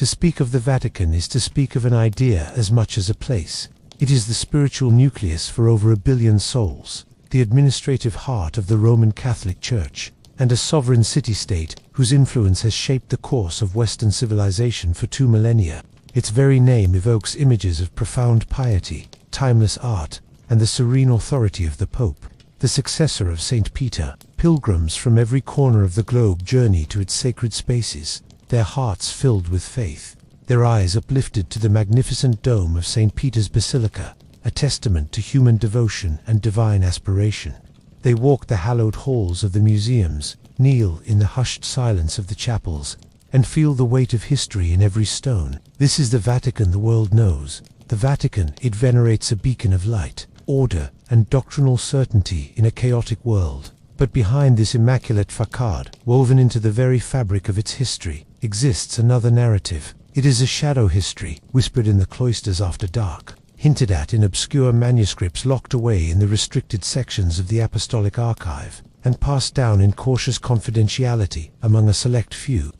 To speak of the Vatican is to speak of an idea as much as a place. It is the spiritual nucleus for over 1 billion souls, the administrative heart of the Roman Catholic Church, and a sovereign city-state whose influence has shaped the course of Western civilization for 2 millennia. Its very name evokes images of profound piety, timeless art, and the serene authority of the Pope, the successor of St. Peter. Pilgrims from every corner of the globe journey to its sacred spaces, their hearts filled with faith, their eyes uplifted to the magnificent dome of St. Peter's Basilica, a testament to human devotion and divine aspiration. They walk the hallowed halls of the museums, kneel in the hushed silence of the chapels, and feel the weight of history in every stone. This is the Vatican the world knows. The Vatican, it venerates a beacon of light, order, and doctrinal certainty in a chaotic world. But behind this immaculate facade, woven into the very fabric of its history, exists another narrative. It is a shadow history, whispered in the cloisters after dark, hinted at in obscure manuscripts locked away in the restricted sections of the Apostolic Archive, and passed down in cautious confidentiality among a select few.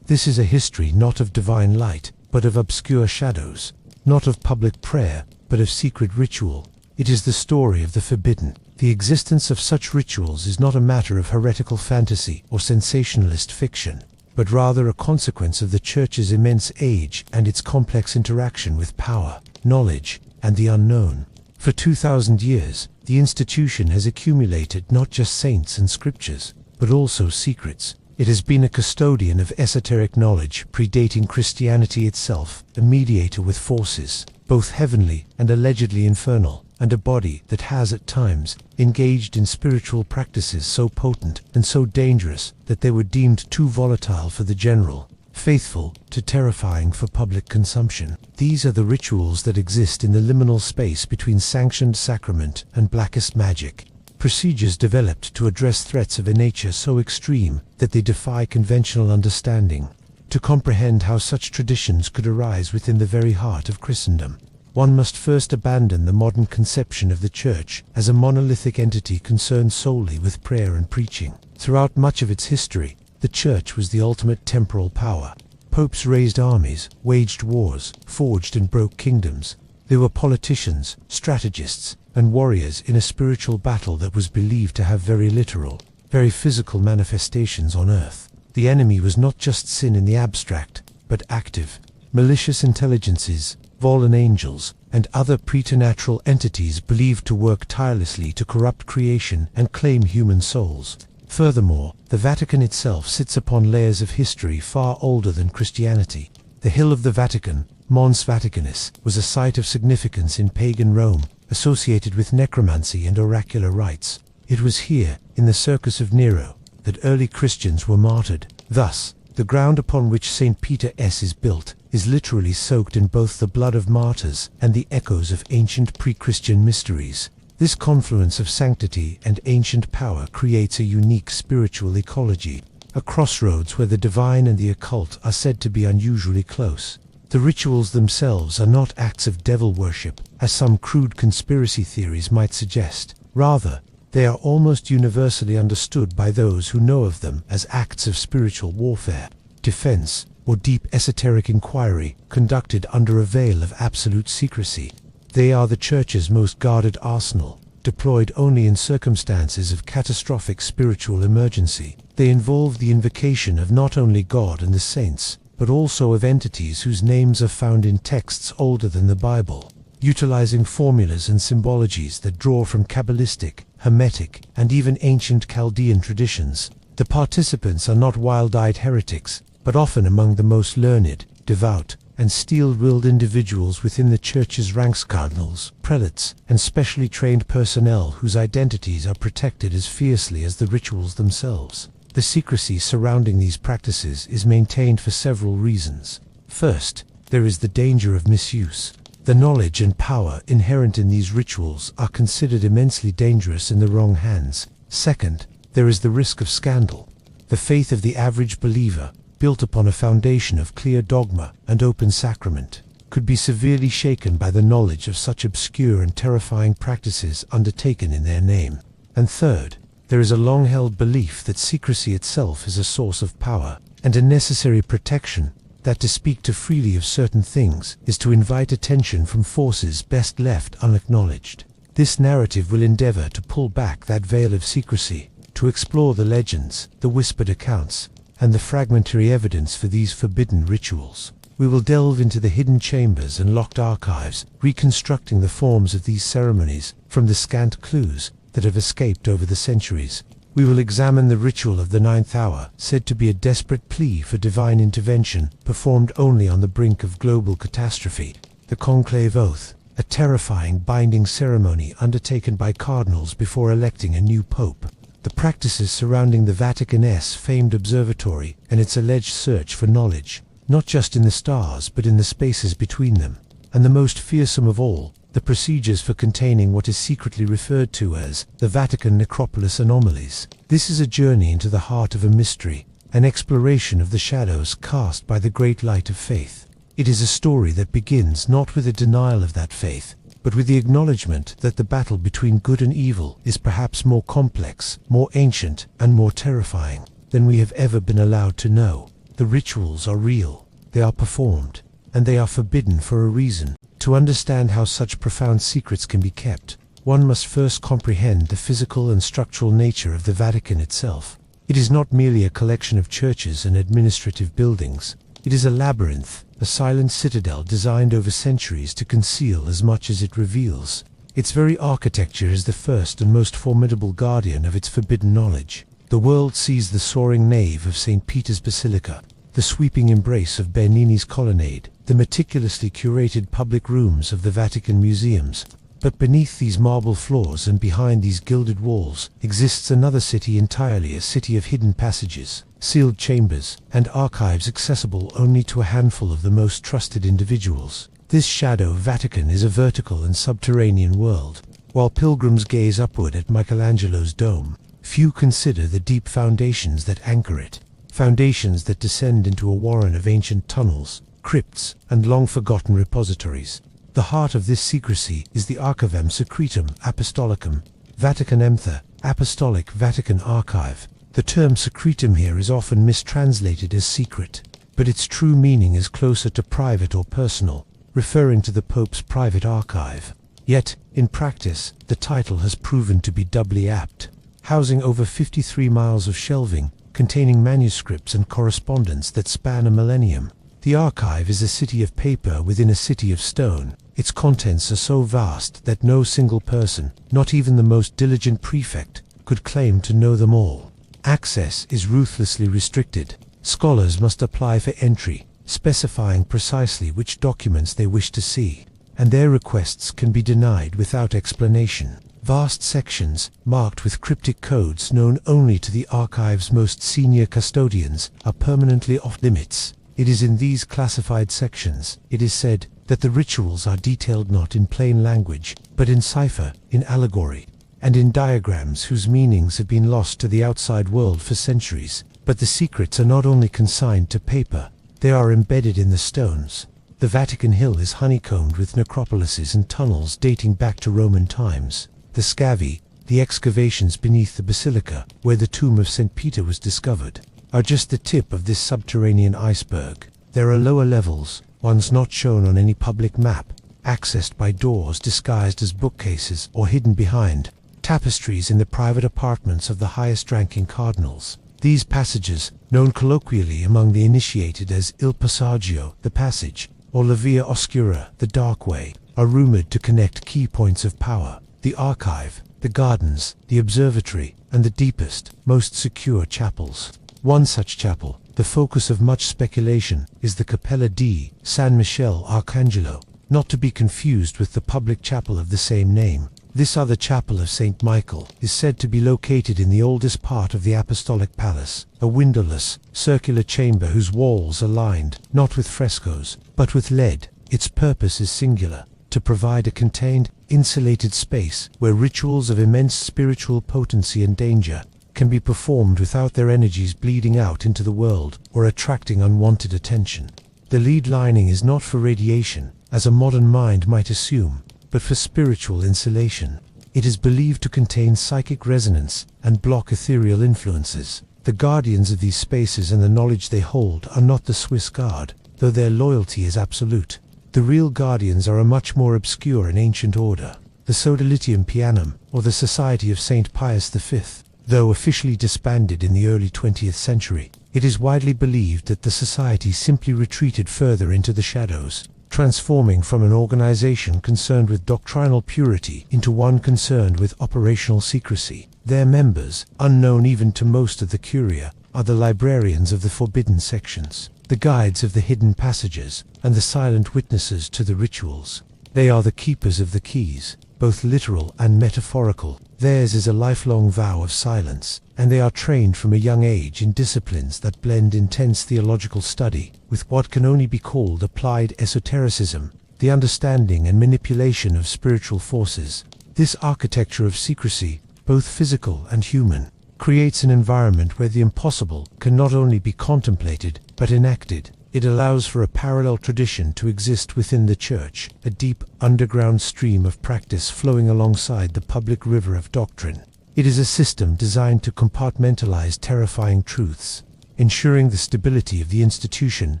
This is a history not of divine light, but of obscure shadows, not of public prayer, but of secret ritual. It is the story of the forbidden. The existence of such rituals is not a matter of heretical fantasy or sensationalist fiction, but rather a consequence of the Church's immense age and its complex interaction with power, knowledge, and the unknown. For 2,000 years, the institution has accumulated not just saints and scriptures, but also secrets. It has been a custodian of esoteric knowledge predating Christianity itself, a mediator with forces, both heavenly and allegedly infernal, and a body that has at times engaged in spiritual practices so potent and so dangerous that they were deemed too volatile for the general faithful to terrifying for public consumption. These are the rituals that exist in the liminal space between sanctioned sacrament and blackest magic. Procedures developed to address threats of a nature so extreme that they defy conventional understanding. To comprehend how such traditions could arise within the very heart of Christendom, one must first abandon the modern conception of the Church as a monolithic entity concerned solely with prayer and preaching. Throughout much of its history, the Church was the ultimate temporal power. Popes raised armies, waged wars, forged and broke kingdoms. They were politicians, strategists, and warriors in a spiritual battle that was believed to have very literal, very physical manifestations on earth. The enemy was not just sin in the abstract, but active. Malicious intelligences, fallen angels, and other preternatural entities believed to work tirelessly to corrupt creation and claim human souls. Furthermore, the Vatican itself sits upon layers of history far older than Christianity. The Hill of the Vatican, Mons Vaticanus, was a site of significance in pagan Rome, associated with necromancy and oracular rites. It was here, in the Circus of Nero, that early Christians were martyred. Thus, the ground upon which St. Peter is built is literally soaked in both the blood of martyrs and the echoes of ancient pre-Christian mysteries. This confluence of sanctity and ancient power creates a unique spiritual ecology, a crossroads where the divine and the occult are said to be unusually close. The rituals themselves are not acts of devil worship, as some crude conspiracy theories might suggest. Rather, they are almost universally understood by those who know of them as acts of spiritual warfare, defense, or deep esoteric inquiry conducted under a veil of absolute secrecy. They are the Church's most guarded arsenal, deployed only in circumstances of catastrophic spiritual emergency. They involve the invocation of not only God and the saints, but also of entities whose names are found in texts older than the Bible, utilizing formulas and symbologies that draw from Kabbalistic, Hermetic, and even ancient Chaldean traditions. The participants are not wild-eyed heretics, but often among the most learned, devout, and steel-willed individuals within the Church's ranks, cardinals, prelates, and specially trained personnel whose identities are protected as fiercely as the rituals themselves. The secrecy surrounding these practices is maintained for several reasons. First, there is the danger of misuse. The knowledge and power inherent in these rituals are considered immensely dangerous in the wrong hands. Second, there is the risk of scandal. The faith of the average believer, built upon a foundation of clear dogma and open sacrament, could be severely shaken by the knowledge of such obscure and terrifying practices undertaken in their name. And third, there is a long-held belief that secrecy itself is a source of power and a necessary protection, that to speak too freely of certain things is to invite attention from forces best left unacknowledged. This narrative will endeavor to pull back that veil of secrecy, to explore the legends, the whispered accounts, and the fragmentary evidence for these forbidden rituals. We will delve into the hidden chambers and locked archives, reconstructing the forms of these ceremonies from the scant clues that have escaped over the centuries. We will examine the ritual of the ninth hour, said to be a desperate plea for divine intervention, performed only on the brink of global catastrophe. The conclave oath, a terrifying binding ceremony undertaken by cardinals before electing a new pope. The practices surrounding the Vatican's famed observatory and its alleged search for knowledge, not just in the stars but in the spaces between them. And the most fearsome of all, the procedures for containing what is secretly referred to as the Vatican necropolis anomalies. This is a journey into the heart of a mystery, an exploration of the shadows cast by the great light of faith. It is a story that begins not with a denial of that faith, but with the acknowledgement that the battle between good and evil is perhaps more complex, more ancient, and more terrifying than we have ever been allowed to know. The rituals are real, they are performed, and they are forbidden for a reason. To understand how such profound secrets can be kept, one must first comprehend the physical and structural nature of the Vatican itself. It is not merely a collection of churches and administrative buildings. It is a labyrinth, a silent citadel designed over centuries to conceal as much as it reveals. Its very architecture is the first and most formidable guardian of its forbidden knowledge. The world sees the soaring nave of St. Peter's Basilica, the sweeping embrace of Bernini's colonnade, the meticulously curated public rooms of the Vatican museums. But beneath these marble floors and behind these gilded walls exists another city entirely, a city of hidden passages, sealed chambers, and archives accessible only to a handful of the most trusted individuals. This shadow Vatican is a vertical and subterranean world. While pilgrims gaze upward at Michelangelo's dome, few consider the deep foundations that anchor it, foundations that descend into a warren of ancient tunnels, crypts, and long-forgotten repositories. The heart of this secrecy is the Archivum Secretum Apostolicum, Vatican Empther, Apostolic Vatican Archive. The term secretum here is often mistranslated as secret, but its true meaning is closer to private or personal, referring to the Pope's private archive. Yet, in practice, the title has proven to be doubly apt. Housing over 53 miles of shelving, containing manuscripts and correspondence that span a millennium, the archive is a city of paper within a city of stone. Its contents are so vast that no single person, not even the most diligent prefect, could claim to know them all. Access is ruthlessly restricted. Scholars must apply for entry, specifying precisely which documents they wish to see, and their requests can be denied without explanation. Vast sections, marked with cryptic codes known only to the archive's most senior custodians, are permanently off-limits. It is in these classified sections, it is said, that the rituals are detailed not in plain language, but in cipher, in allegory, and in diagrams whose meanings have been lost to the outside world for centuries. But the secrets are not only consigned to paper, they are embedded in the stones. The Vatican Hill is honeycombed with necropolises and tunnels dating back to Roman times. The scavi, the excavations beneath the basilica, where the tomb of St. Peter was discovered, are just the tip of this subterranean iceberg. There are lower levels, ones not shown on any public map, accessed by doors disguised as bookcases or hidden behind tapestries in the private apartments of the highest-ranking cardinals. These passages, known colloquially among the initiated as Il Passaggio, the passage, or La Via Oscura, the dark way, are rumored to connect key points of power: the archive, the gardens, the observatory, and the deepest, most secure chapels. One such chapel, the focus of much speculation, is the Cappella di San Michele Arcangelo, not to be confused with the public chapel of the same name. This other chapel of St. Michael is said to be located in the oldest part of the Apostolic Palace, a windowless, circular chamber whose walls are lined, not with frescoes, but with lead. Its purpose is singular: to provide a contained, insulated space where rituals of immense spiritual potency and danger can be performed without their energies bleeding out into the world or attracting unwanted attention. The lead lining is not for radiation, as a modern mind might assume, but for spiritual insulation. It is believed to contain psychic resonance and block ethereal influences. The guardians of these spaces and the knowledge they hold are not the Swiss Guard, though their loyalty is absolute. The real guardians are a much more obscure and ancient order, the Sodalitium Pianum, or the Society of St. Pius V. Though officially disbanded in the early 20th century, it is widely believed that the society simply retreated further into the shadows, transforming from an organization concerned with doctrinal purity into one concerned with operational secrecy. Their members, unknown even to most of the curia, are the librarians of the forbidden sections, the guides of the hidden passages, and the silent witnesses to the rituals. They are the keepers of the keys, both literal and metaphorical. Theirs is a lifelong vow of silence, and they are trained from a young age in disciplines that blend intense theological study with what can only be called applied esotericism, the understanding and manipulation of spiritual forces. This architecture of secrecy, both physical and human, creates an environment where the impossible can not only be contemplated but enacted. It allows for a parallel tradition to exist within the Church, a deep, underground stream of practice flowing alongside the public river of doctrine. It is a system designed to compartmentalize terrifying truths, ensuring the stability of the institution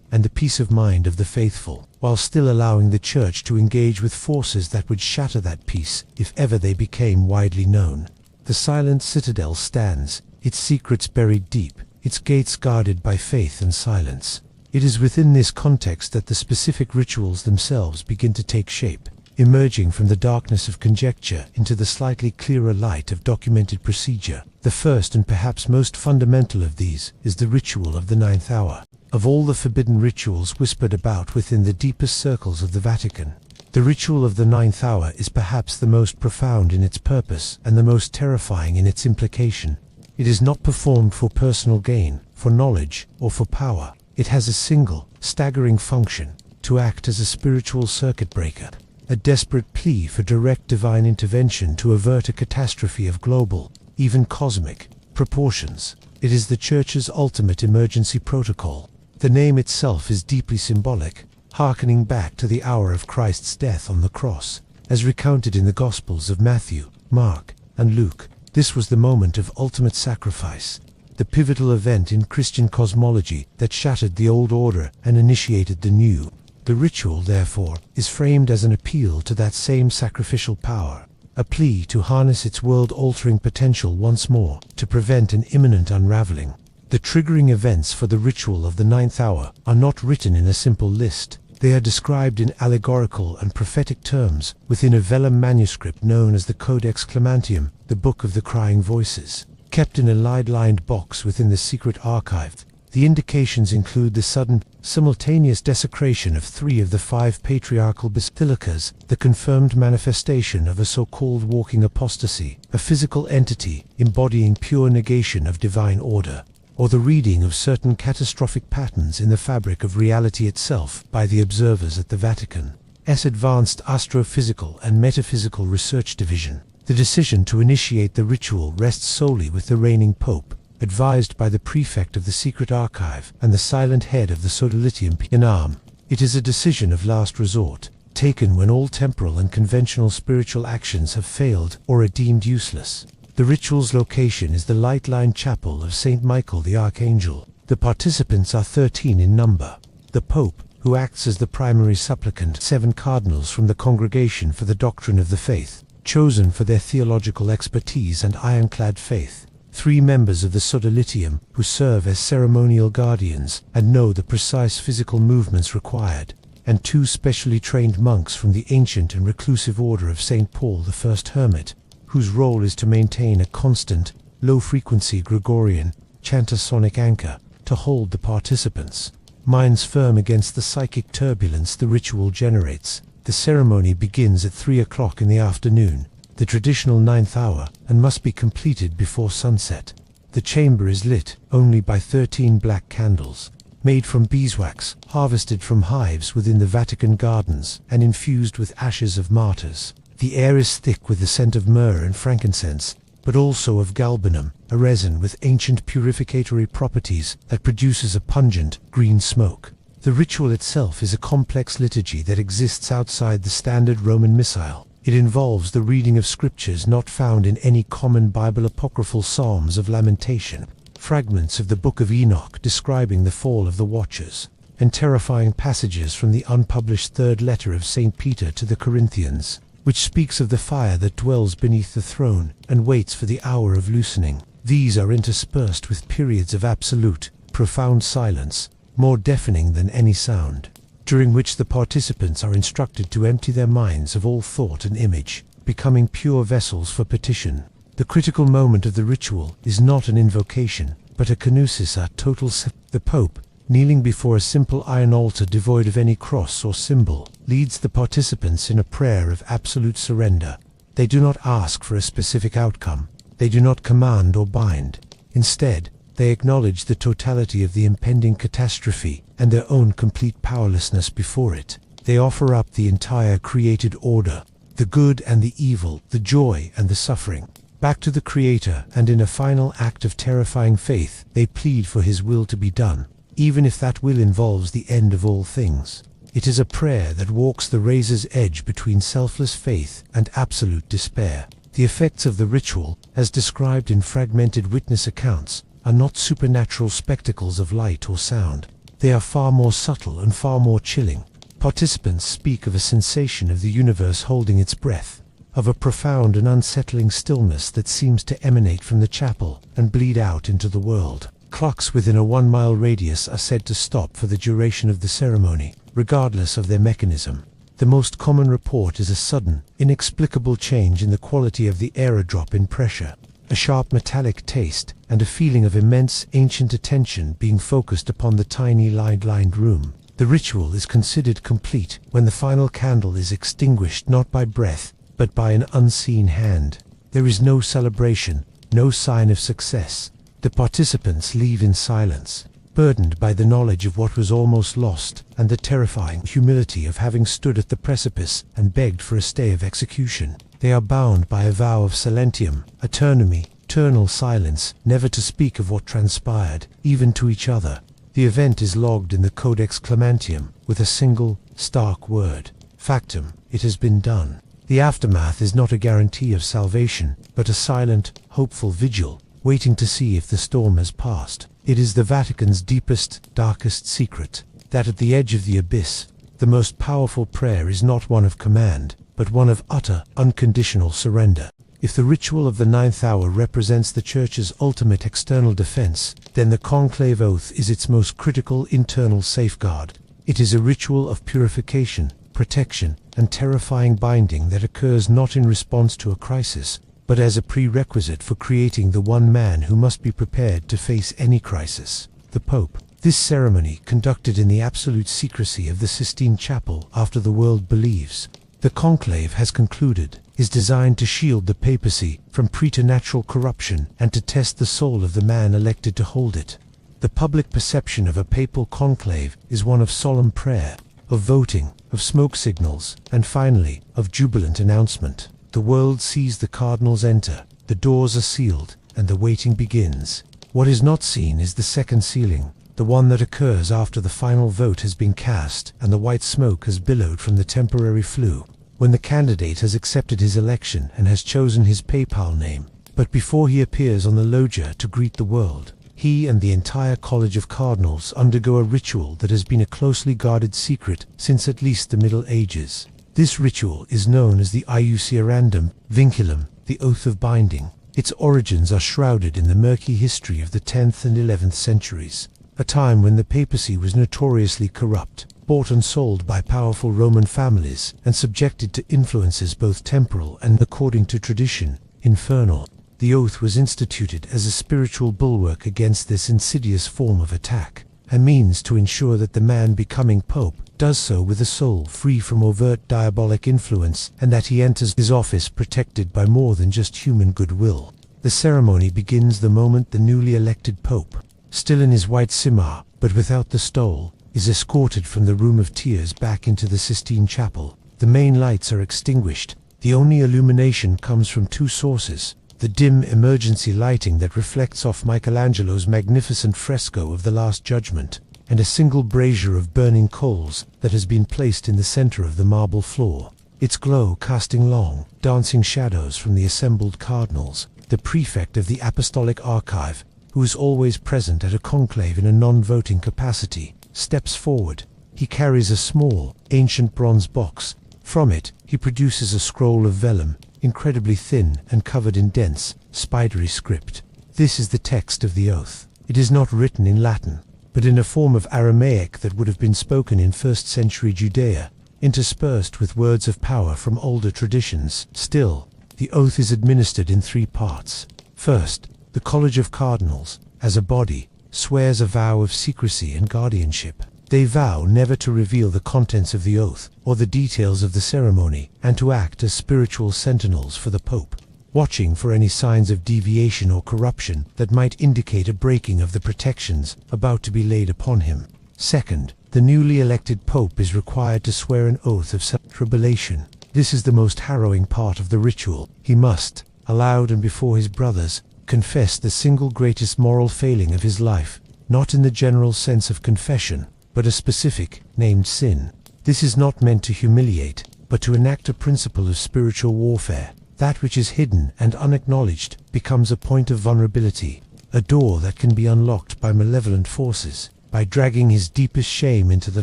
and the peace of mind of the faithful, while still allowing the Church to engage with forces that would shatter that peace if ever they became widely known. The silent citadel stands, its secrets buried deep, its gates guarded by faith and silence. It is within this context that the specific rituals themselves begin to take shape, emerging from the darkness of conjecture into the slightly clearer light of documented procedure. The first and perhaps most fundamental of these is the ritual of the 9th hour. Of all the forbidden rituals whispered about within the deepest circles of the Vatican, the ritual of the 9th hour is perhaps the most profound in its purpose and the most terrifying in its implication. It is not performed for personal gain, for knowledge, or for power. It has a single, staggering function: to act as a spiritual circuit breaker, a desperate plea for direct divine intervention to avert a catastrophe of global, even cosmic, proportions. It is the Church's ultimate emergency protocol. The name itself is deeply symbolic, hearkening back to the hour of Christ's death on the cross, as recounted in the Gospels of Matthew, Mark, and Luke. This was the moment of ultimate sacrifice, the pivotal event in Christian cosmology that shattered the old order and initiated the new. The ritual, therefore, is framed as an appeal to that same sacrificial power, a plea to harness its world-altering potential once more, to prevent an imminent unraveling. The triggering events for the ritual of the 9th hour are not written in a simple list. They are described in allegorical and prophetic terms within a vellum manuscript known as the Codex Clemantium, the Book of the Crying Voices. Kept in a lead-lined box within the secret archive, the indications include the sudden, simultaneous desecration of 3 of the 5 patriarchal basilicas, the confirmed manifestation of a so-called walking apostasy, a physical entity embodying pure negation of divine order, or the reading of certain catastrophic patterns in the fabric of reality itself by the observers at the Vatican's Advanced Astrophysical and Metaphysical Research Division. The decision to initiate the ritual rests solely with the reigning Pope, advised by the prefect of the secret archive and the silent head of the Sodalitium Pianum. It is a decision of last resort, taken when all temporal and conventional spiritual actions have failed or are deemed useless. The ritual's location is the light-lined chapel of St. Michael the Archangel. The participants are 13 in number. The Pope, who acts as the primary supplicant, 7 cardinals from the Congregation for the Doctrine of the Faith, chosen for their theological expertise and ironclad faith, 3 members of the Sodalitium who serve as ceremonial guardians and know the precise physical movements required, and 2 specially trained monks from the ancient and reclusive order of St. Paul the First Hermit, whose role is to maintain a constant, low-frequency Gregorian, chantasonic anchor to hold the participants' minds firm against the psychic turbulence the ritual generates. The ceremony begins at 3 o'clock in the afternoon, the traditional 9th hour, and must be completed before sunset. The chamber is lit only by 13 black candles, made from beeswax, harvested from hives within the Vatican gardens, and infused with ashes of martyrs. The air is thick with the scent of myrrh and frankincense, but also of galbanum, a resin with ancient purificatory properties that produces a pungent, green smoke. The ritual itself is a complex liturgy that exists outside the standard Roman Missal. It involves the reading of scriptures not found in any common Bible apocryphal psalms of lamentation, fragments of the Book of Enoch describing the fall of the Watchers, and terrifying passages from the unpublished third letter of St. Peter to the Corinthians, which speaks of the fire that dwells beneath the throne and waits for the hour of loosening. These are interspersed with periods of absolute, profound silence, more deafening than any sound, during which the participants are instructed to empty their minds of all thought and image, becoming pure vessels for petition. The critical moment of the ritual is not an invocation, but a kenosis, a total The Pope, kneeling before a simple iron altar devoid of any cross or symbol, leads the participants in a prayer of absolute surrender. They do not ask for a specific outcome. They do not command or bind. Instead, they acknowledge the totality of the impending catastrophe and their own complete powerlessness before it. They offer up the entire created order, the good and the evil, the joy and the suffering, back to the Creator, and in a final act of terrifying faith, they plead for His will to be done, even if that will involves the end of all things. It is a prayer that walks the razor's edge between selfless faith and absolute despair. The effects of the ritual, as described in fragmented witness accounts, are not supernatural spectacles of light or sound. They are far more subtle and far more chilling. Participants speak of a sensation of the universe holding its breath, of a profound and unsettling stillness that seems to emanate from the chapel and bleed out into the world. Clocks within a 1-mile radius are said to stop for the duration of the ceremony, regardless of their mechanism. The most common report is a sudden, inexplicable change in the quality of the aerodrop in pressure, a sharp metallic taste, and a feeling of immense, ancient attention being focused upon the tiny light-lined room. The ritual is considered complete when the final candle is extinguished not by breath, but by an unseen hand. There is no celebration, no sign of success. The participants leave in silence, burdened by the knowledge of what was almost lost and the terrifying humility of having stood at the precipice and begged for a stay of execution. They are bound by a vow of silentium, eternal silence, never to speak of what transpired, even to each other. The event is logged in the Codex Clemantium with a single, stark word: factum, it has been done. The aftermath is not a guarantee of salvation, but a silent, hopeful vigil, waiting to see if the storm has passed. It is the Vatican's deepest, darkest secret, that at the edge of the abyss, the most powerful prayer is not one of command, but one of utter, unconditional surrender. If the ritual of the 9th hour represents the Church's ultimate external defense, then the conclave oath is its most critical internal safeguard. It is a ritual of purification, protection, and terrifying binding that occurs not in response to a crisis, but as a prerequisite for creating the one man who must be prepared to face any crisis: the Pope. This ceremony, conducted in the absolute secrecy of the Sistine Chapel after the world believes the conclave has concluded, is designed to shield the papacy from preternatural corruption and to test the soul of the man elected to hold it. The public perception of a papal conclave is one of solemn prayer, of voting, of smoke signals, and finally, of jubilant announcement. The world sees the cardinals enter, the doors are sealed, and the waiting begins. What is not seen is the second sealing, the one that occurs after the final vote has been cast and the white smoke has billowed from the temporary flue, when the candidate has accepted his election and has chosen his papal name. But before he appears on the loggia to greet the world, he and the entire College of Cardinals undergo a ritual that has been a closely guarded secret since at least the Middle Ages. This ritual is known as the iusiarandum vinculum, the oath of binding. Its origins are shrouded in the murky history of the 10th and 11th centuries, a time when the papacy was notoriously corrupt, bought and sold by powerful Roman families, and subjected to influences both temporal and, according to tradition, infernal. The oath was instituted as a spiritual bulwark against this insidious form of attack, a means to ensure that the man becoming pope does so with a soul free from overt diabolic influence, and that he enters his office protected by more than just human goodwill. The ceremony begins the moment the newly elected pope, still in his white simar, but without the stole, is escorted from the Room of Tears back into the Sistine Chapel. The main lights are extinguished. The only illumination comes from two sources: the dim emergency lighting that reflects off Michelangelo's magnificent fresco of the Last Judgment, and a single brazier of burning coals that has been placed in the center of the marble floor, its glow casting long, dancing shadows from the assembled cardinals. The prefect of the Apostolic Archive, who is always present at a conclave in a non-voting capacity, steps forward. He carries a small, ancient bronze box. From it, he produces a scroll of vellum, incredibly thin and covered in dense, spidery script. This is the text of the oath. It is not written in Latin, but in a form of Aramaic that would have been spoken in 1st century Judea, interspersed with words of power from older traditions. Still, the oath is administered in 3 parts. First, the College of Cardinals, as a body, swears a vow of secrecy and guardianship. They vow never to reveal the contents of the oath or the details of the ceremony, and to act as spiritual sentinels for the Pope, watching for any signs of deviation or corruption that might indicate a breaking of the protections about to be laid upon him. Second, the newly elected Pope is required to swear an oath of self-tribulation. This is the most harrowing part of the ritual. He must, aloud and before his brothers, confess the single greatest moral failing of his life, not in the general sense of confession, but a specific, named sin. This is not meant to humiliate, but to enact a principle of spiritual warfare. That which is hidden and unacknowledged becomes a point of vulnerability, a door that can be unlocked by malevolent forces. By dragging his deepest shame into the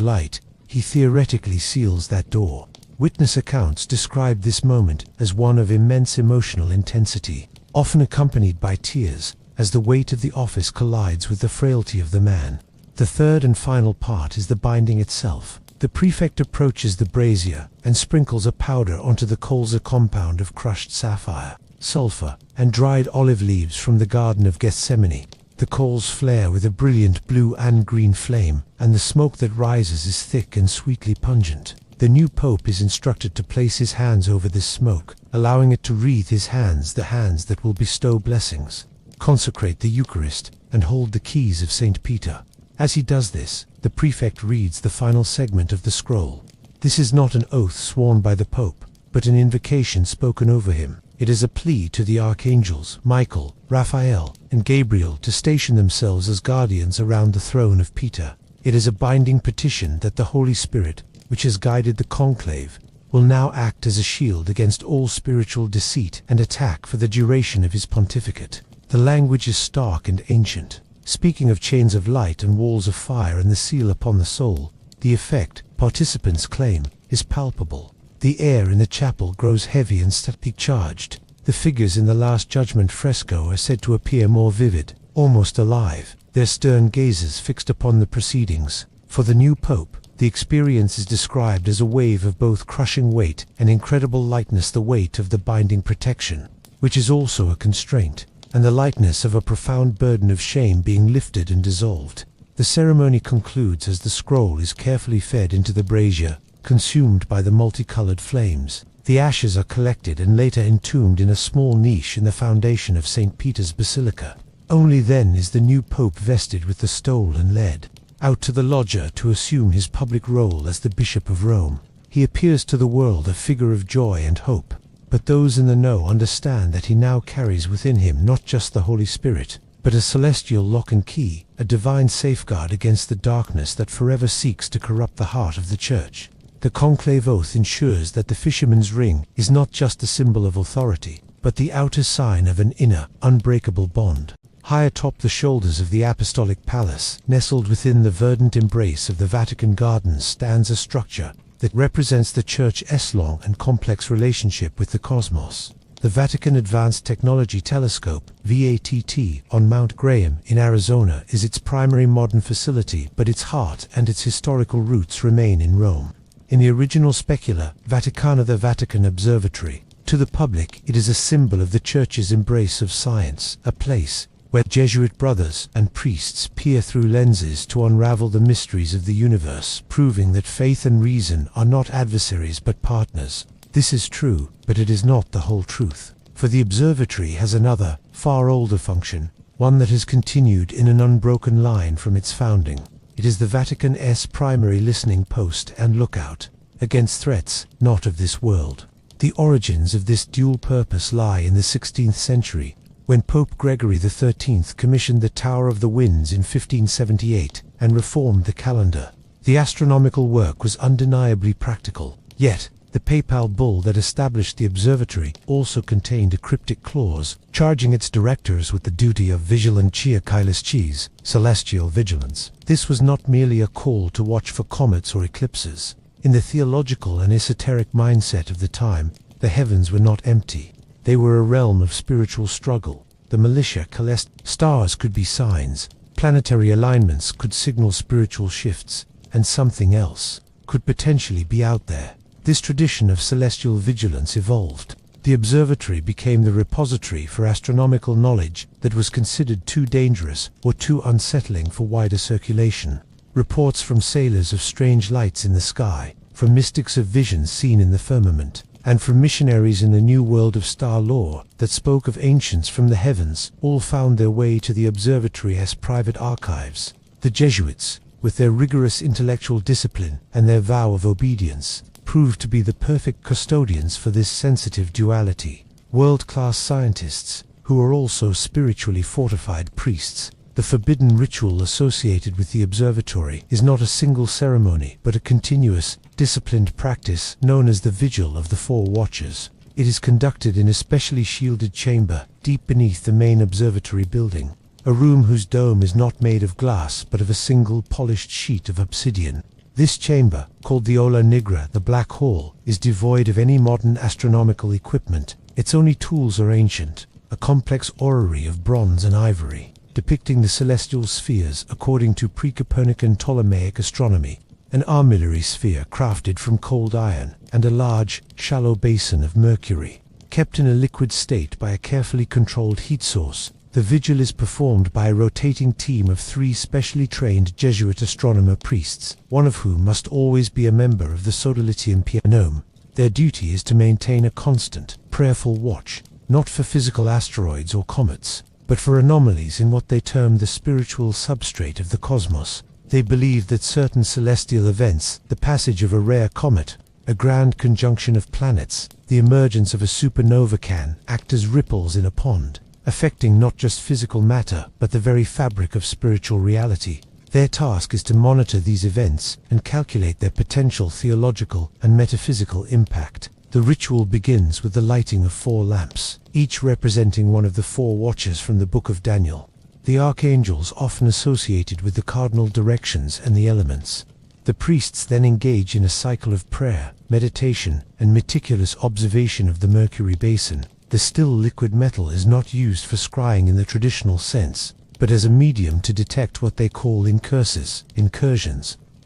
light, he theoretically seals that door. Witness accounts describe this moment as one of immense emotional intensity, often accompanied by tears, as the weight of the office collides with the frailty of the man. The third and final part is the binding itself. The prefect approaches the brazier and sprinkles a powder onto the coals, a compound of crushed sapphire, sulfur, and dried olive leaves from the Garden of Gethsemane. The coals flare with a brilliant blue and green flame, and the smoke that rises is thick and sweetly pungent. The new pope is instructed to place his hands over this smoke, allowing it to wreathe his hands, the hands that will bestow blessings, consecrate the Eucharist, and hold the keys of St. Peter. As he does this, the prefect reads the final segment of the scroll. This is not an oath sworn by the Pope, but an invocation spoken over him. It is a plea to the archangels Michael, Raphael, and Gabriel to station themselves as guardians around the throne of Peter. It is a binding petition that the Holy Spirit, which has guided the conclave, will now act as a shield against all spiritual deceit and attack for the duration of his pontificate. The language is stark and ancient, speaking of chains of light and walls of fire and the seal upon the soul. The effect, participants claim, is palpable. The air in the chapel grows heavy and statically charged. The figures in the Last Judgment fresco are said to appear more vivid, almost alive, their stern gazes fixed upon the proceedings. For the new pope, the experience is described as a wave of both crushing weight and incredible lightness, the weight of the binding protection, which is also a constraint, and the lightness of a profound burden of shame being lifted and dissolved. The ceremony concludes as the scroll is carefully fed into the brazier, consumed by the multicolored flames. The ashes are collected and later entombed in a small niche in the foundation of St. Peter's Basilica. Only then is the new pope vested with the stole and led out to the loggia to assume his public role as the Bishop of Rome. He appears to the world a figure of joy and hope, but those in the know understand that he now carries within him not just the Holy Spirit, but a celestial lock and key, a divine safeguard against the darkness that forever seeks to corrupt the heart of the Church. The conclave oath ensures that the fisherman's ring is not just a symbol of authority, but the outer sign of an inner, unbreakable bond. High atop the shoulders of the Apostolic Palace, nestled within the verdant embrace of the Vatican gardens, stands a structure that represents the Church's long and complex relationship with the cosmos. The Vatican Advanced Technology Telescope, VATT, on Mount Graham in Arizona is its primary modern facility, but its heart and its historical roots remain in Rome. In the original Specula Vaticana, the Vatican Observatory, to the public it is a symbol of the Church's embrace of science, a place where Jesuit brothers and priests peer through lenses to unravel the mysteries of the universe, proving that faith and reason are not adversaries but partners. This is true, but it is not the whole truth. For the observatory has another, far older function, one that has continued in an unbroken line from its founding. It is the Vatican's primary listening post and lookout, against threats not of this world. The origins of this dual purpose lie in the 16th century, when Pope Gregory XIII commissioned the Tower of the Winds in 1578 and reformed the calendar. The astronomical work was undeniably practical, yet The papal bull that established the observatory also contained a cryptic clause, charging its directors with the duty of vigilantia caelestis, celestial vigilance. This was not merely a call to watch for comets or eclipses. In the theological and esoteric mindset of the time, the heavens were not empty. They were a realm of spiritual struggle. The militia celestial stars could be signs, planetary alignments could signal spiritual shifts, and something else could potentially be out there. This tradition of celestial vigilance evolved. The observatory became the repository for astronomical knowledge that was considered too dangerous or too unsettling for wider circulation. Reports from sailors of strange lights in the sky, from mystics of visions seen in the firmament, and from missionaries in the new world of star lore that spoke of ancients from the heavens, all found their way to the observatory's private archives. The Jesuits, with their rigorous intellectual discipline and their vow of obedience, proved to be the perfect custodians for this sensitive duality. World-class scientists, who are also spiritually fortified priests. The forbidden ritual associated with the observatory is not a single ceremony, but a continuous, disciplined practice known as the Vigil of the Four Watchers. It is conducted in a specially shielded chamber, deep beneath the main observatory building. A room whose dome is not made of glass, but of a single polished sheet of obsidian. This chamber, called the Ola Nigra, the Black Hall, is devoid of any modern astronomical equipment. Its only tools are ancient, a complex orrery of bronze and ivory, depicting the celestial spheres according to pre-Copernican Ptolemaic astronomy, an armillary sphere crafted from cold iron, and a large, shallow basin of mercury, kept in a liquid state by a carefully controlled heat source. The vigil is performed by a rotating team of 3 specially trained Jesuit astronomer priests, one of whom must always be a member of the Sodalitian Pianome. Their duty is to maintain a constant, prayerful watch, not for physical asteroids or comets, but for anomalies in what they term the spiritual substrate of the cosmos. They believe that certain celestial events, the passage of a rare comet, a grand conjunction of planets, the emergence of a supernova can act as ripples in a pond, affecting not just physical matter, but the very fabric of spiritual reality. Their task is to monitor these events and calculate their potential theological and metaphysical impact. The ritual begins with the lighting of 4 lamps, each representing one of the 4 watchers from the Book of Daniel, the archangels often associated with the cardinal directions and the elements. The priests then engage in a cycle of prayer, meditation, and meticulous observation of the mercury basin. The still liquid metal is not used for scrying in the traditional sense, but as a medium to detect what they call incursions,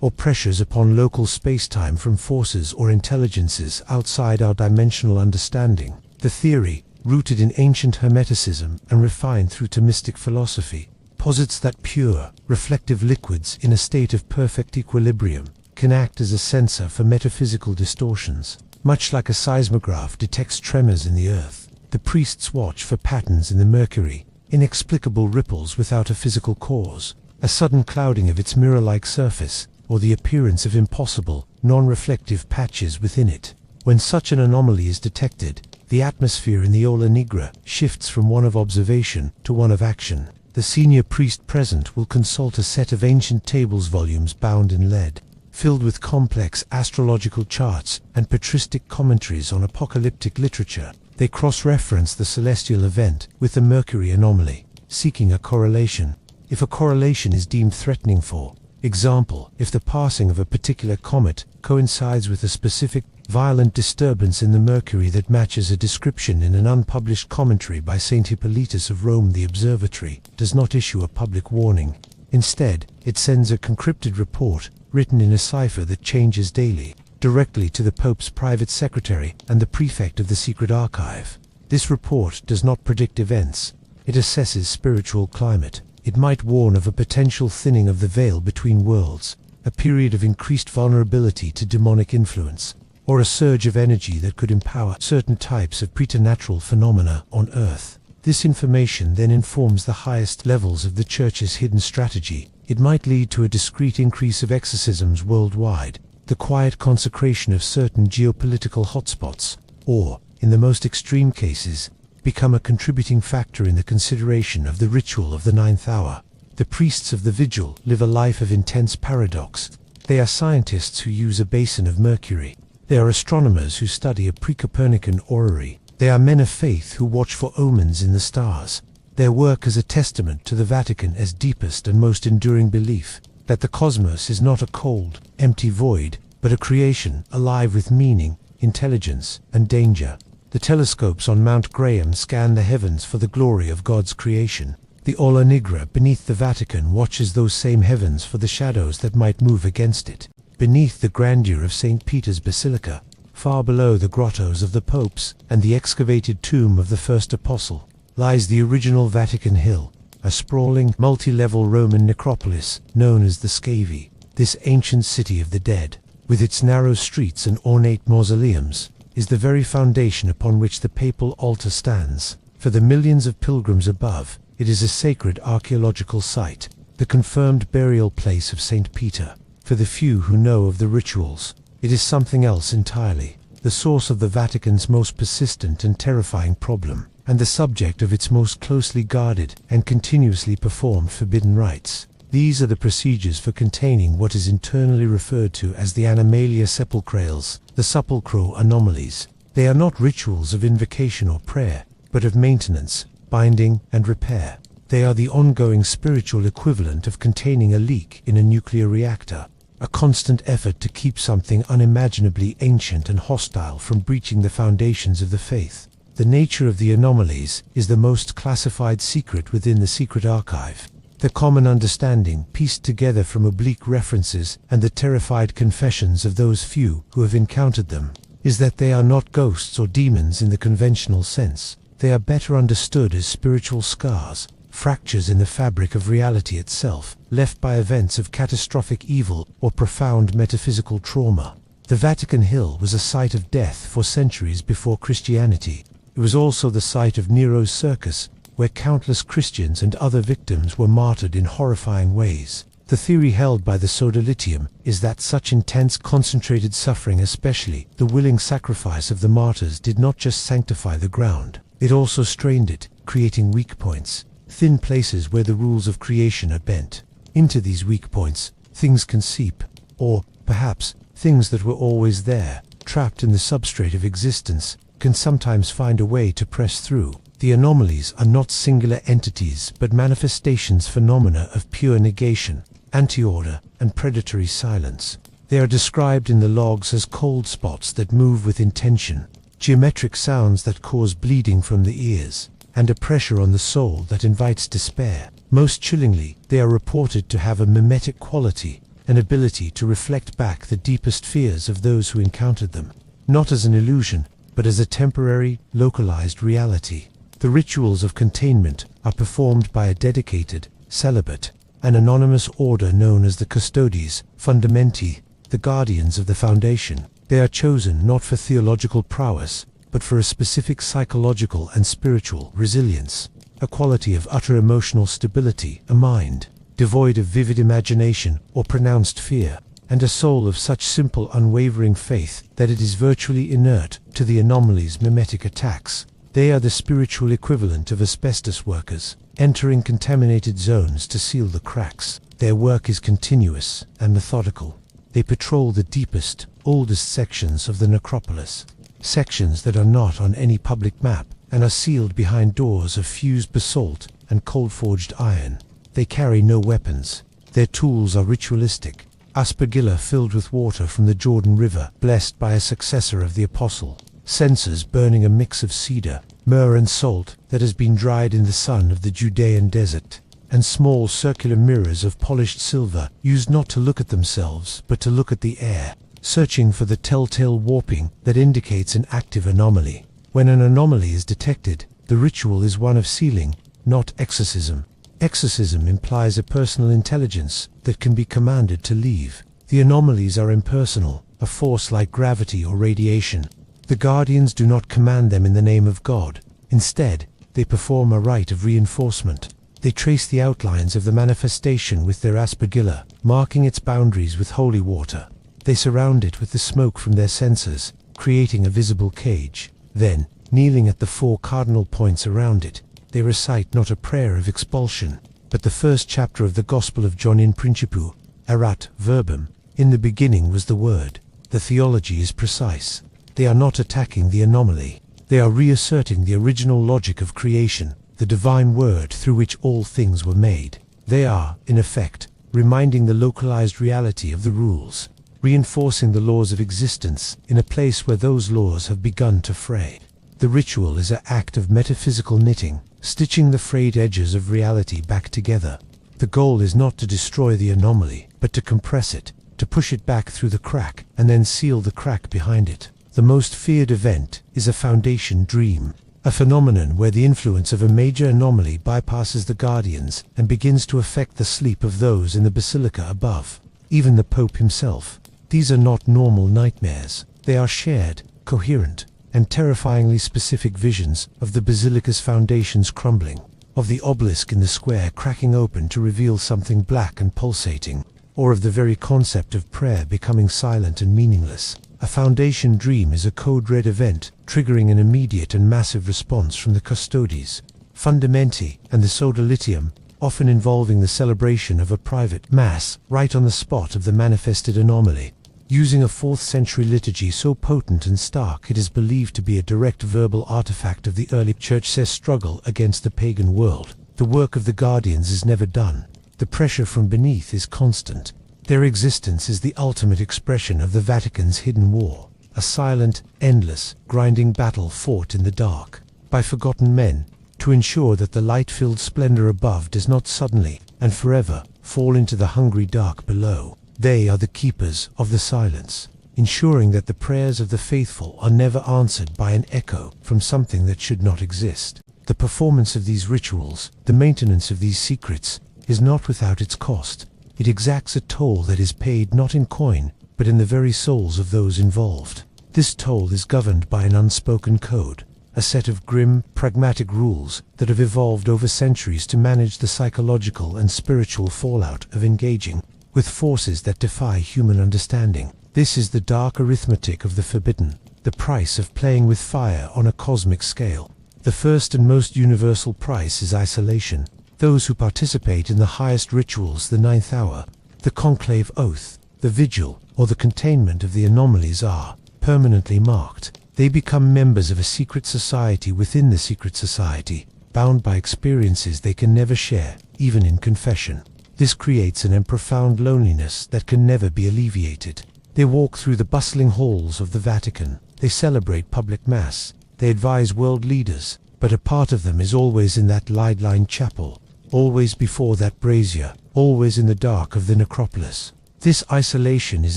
or pressures upon local space-time from forces or intelligences outside our dimensional understanding. The theory, rooted in ancient Hermeticism and refined through Thomistic philosophy, posits that pure, reflective liquids in a state of perfect equilibrium can act as a sensor for metaphysical distortions, much like a seismograph detects tremors in the earth. The priests watch for patterns in the mercury, inexplicable ripples without a physical cause, a sudden clouding of its mirror-like surface, or the appearance of impossible, non-reflective patches within it. When such an anomaly is detected, the atmosphere in the Ola Nigra shifts from one of observation to one of action. The senior priest present will consult a set of ancient tables volumes bound in lead, filled with complex astrological charts and patristic commentaries on apocalyptic literature. They cross-reference the celestial event with the Mercury anomaly, seeking a correlation. If a correlation is deemed threatening, for example, if the passing of a particular comet coincides with a specific violent disturbance in the mercury that matches a description in an unpublished commentary by St. Hippolytus of Rome, the observatory does not issue a public warning. Instead, it sends a encrypted report, written in a cipher that changes daily, directly to the Pope's private secretary and the prefect of the secret archive. This report does not predict events. It assesses spiritual climate. It might warn of a potential thinning of the veil between worlds, a period of increased vulnerability to demonic influence, or a surge of energy that could empower certain types of preternatural phenomena on Earth. This information then informs the highest levels of the Church's hidden strategy. It might lead to a discrete increase of exorcisms worldwide, the quiet consecration of certain geopolitical hotspots, or, in the most extreme cases, become a contributing factor in the consideration of the ritual of the 9th hour. The priests of the vigil live a life of intense paradox. They are scientists who use a basin of mercury, They are astronomers who study a pre-Copernican orrery. They are men of faith who watch for omens in the stars. Their work is a testament to the Vatican as deepest and most enduring belief that the cosmos is not a cold, empty void, but a creation alive with meaning, intelligence, and danger. The telescopes on Mount Graham scan the heavens for the glory of God's creation. The Ola Nigra beneath the Vatican watches those same heavens for the shadows that might move against it. Beneath the grandeur of St. Peter's Basilica, far below the grottos of the popes and the excavated tomb of the first apostle, lies the original Vatican Hill, a sprawling, multi-level Roman necropolis known as the Scavi. This ancient city of the dead, with its narrow streets and ornate mausoleums, is the very foundation upon which the papal altar stands. For the millions of pilgrims above, it is a sacred archaeological site, the confirmed burial place of St. Peter. For the few who know of the rituals, it is something else entirely, the source of the Vatican's most persistent and terrifying problem, and the subject of its most closely guarded and continuously performed forbidden rites. These are the procedures for containing what is internally referred to as the Animalia Sepulcrales, the sepulchral anomalies. They are not rituals of invocation or prayer, but of maintenance, binding, and repair. They are the ongoing spiritual equivalent of containing a leak in a nuclear reactor, a constant effort to keep something unimaginably ancient and hostile from breaching the foundations of the faith. The nature of the anomalies is the most classified secret within the secret archive. The common understanding, pieced together from oblique references and the terrified confessions of those few who have encountered them, is that they are not ghosts or demons in the conventional sense. They are better understood as spiritual scars, fractures in the fabric of reality itself, left by events of catastrophic evil or profound metaphysical trauma. The Vatican Hill was a site of death for centuries before Christianity. It was also the site of Nero's circus, where countless Christians and other victims were martyred in horrifying ways. The theory held by the Sodalitium is that such intense concentrated suffering, especially the willing sacrifice of the martyrs, did not just sanctify the ground, it also strained it, creating weak points, thin places where the rules of creation are bent. Into these weak points, things can seep, or, perhaps, things that were always there, trapped in the substrate of existence, can sometimes find a way to press through. The anomalies are not singular entities but manifestations, phenomena of pure negation, anti-order, and predatory silence. They are described in the logs as cold spots that move with intention, geometric sounds that cause bleeding from the ears, and a pressure on the soul that invites despair. Most chillingly, they are reported to have a mimetic quality, an ability to reflect back the deepest fears of those who encountered them, not as an illusion, but as a temporary, localized reality. The rituals of containment are performed by a dedicated, celibate, and anonymous order known as the Custodes Fundamenti, the guardians of the foundation. They are chosen not for theological prowess, but for a specific psychological and spiritual resilience, a quality of utter emotional stability, a mind devoid of vivid imagination or pronounced fear, and a soul of such simple, unwavering faith that it is virtually inert to the anomalies' mimetic attacks. They are the spiritual equivalent of asbestos workers, entering contaminated zones to seal the cracks. Their work is continuous and methodical. They patrol the deepest, oldest sections of the necropolis, sections that are not on any public map and are sealed behind doors of fused basalt and cold-forged iron. They carry no weapons. Their tools are ritualistic, aspergilla filled with water from the Jordan River, blessed by a successor of the apostle, censers burning a mix of cedar, myrrh and salt that has been dried in the sun of the Judean desert, and small circular mirrors of polished silver used not to look at themselves but to look at the air, searching for the telltale warping that indicates an active anomaly. When an anomaly is detected, the ritual is one of sealing, not exorcism. Exorcism implies a personal intelligence that can be commanded to leave. The anomalies are impersonal, a force like gravity or radiation. The guardians do not command them in the name of God. Instead, they perform a rite of reinforcement. They trace the outlines of the manifestation with their aspergilla, marking its boundaries with holy water. They surround it with the smoke from their censers, creating a visible cage. Then, kneeling at the 4 cardinal points around it, they recite not a prayer of expulsion, but the first chapter of the Gospel of John: in principio, erat verbum, in the beginning was the Word. the theology is precise. They are not attacking the anomaly. They are reasserting the original logic of creation, the divine word through which all things were made. They are, in effect, reminding the localized reality of the rules, reinforcing the laws of existence in a place where those laws have begun to fray. The ritual is an act of metaphysical knitting, stitching the frayed edges of reality back together. The goal is not to destroy the anomaly, but to compress it, to push it back through the crack, and then seal the crack behind it. The most feared event is a foundation dream, a phenomenon where the influence of a major anomaly bypasses the guardians and begins to affect the sleep of those in the basilica above, even the Pope himself. These are not normal nightmares. They are shared, coherent, and terrifyingly specific visions of the basilica's foundations crumbling, of the obelisk in the square cracking open to reveal something black and pulsating, or of the very concept of prayer becoming silent and meaningless. A foundation dream is a code-red event, triggering an immediate and massive response from the custodes, fundamenti, and the sodalitium, often involving the celebration of a private mass right on the spot of the manifested anomaly. Using a 4th century liturgy so potent and stark it is believed to be a direct verbal artifact of the early church's struggle against the pagan world, the work of the guardians is never done. The pressure from beneath is constant. Their existence is the ultimate expression of the Vatican's hidden war, a silent, endless, grinding battle fought in the dark, by forgotten men, to ensure that the light-filled splendor above does not suddenly, and forever, fall into the hungry dark below. They are the keepers of the silence, ensuring that the prayers of the faithful are never answered by an echo from something that should not exist. The performance of these rituals, the maintenance of these secrets, is not without its cost. It exacts a toll that is paid not in coin, but in the very souls of those involved. This toll is governed by an unspoken code, a set of grim, pragmatic rules that have evolved over centuries to manage the psychological and spiritual fallout of engaging with forces that defy human understanding. This is the dark arithmetic of the forbidden, the price of playing with fire on a cosmic scale. The first and most universal price is isolation. Those who participate in the highest rituals, the 9th hour, the conclave oath, the vigil, or the containment of the anomalies are permanently marked. They become members of a secret society within the secret society, bound by experiences they can never share, even in confession. This creates an profound loneliness that can never be alleviated. They walk through the bustling halls of the Vatican. They celebrate public mass. They advise world leaders, but a part of them is always in that light-lined chapel, always before that brazier, always in the dark of the necropolis. This isolation is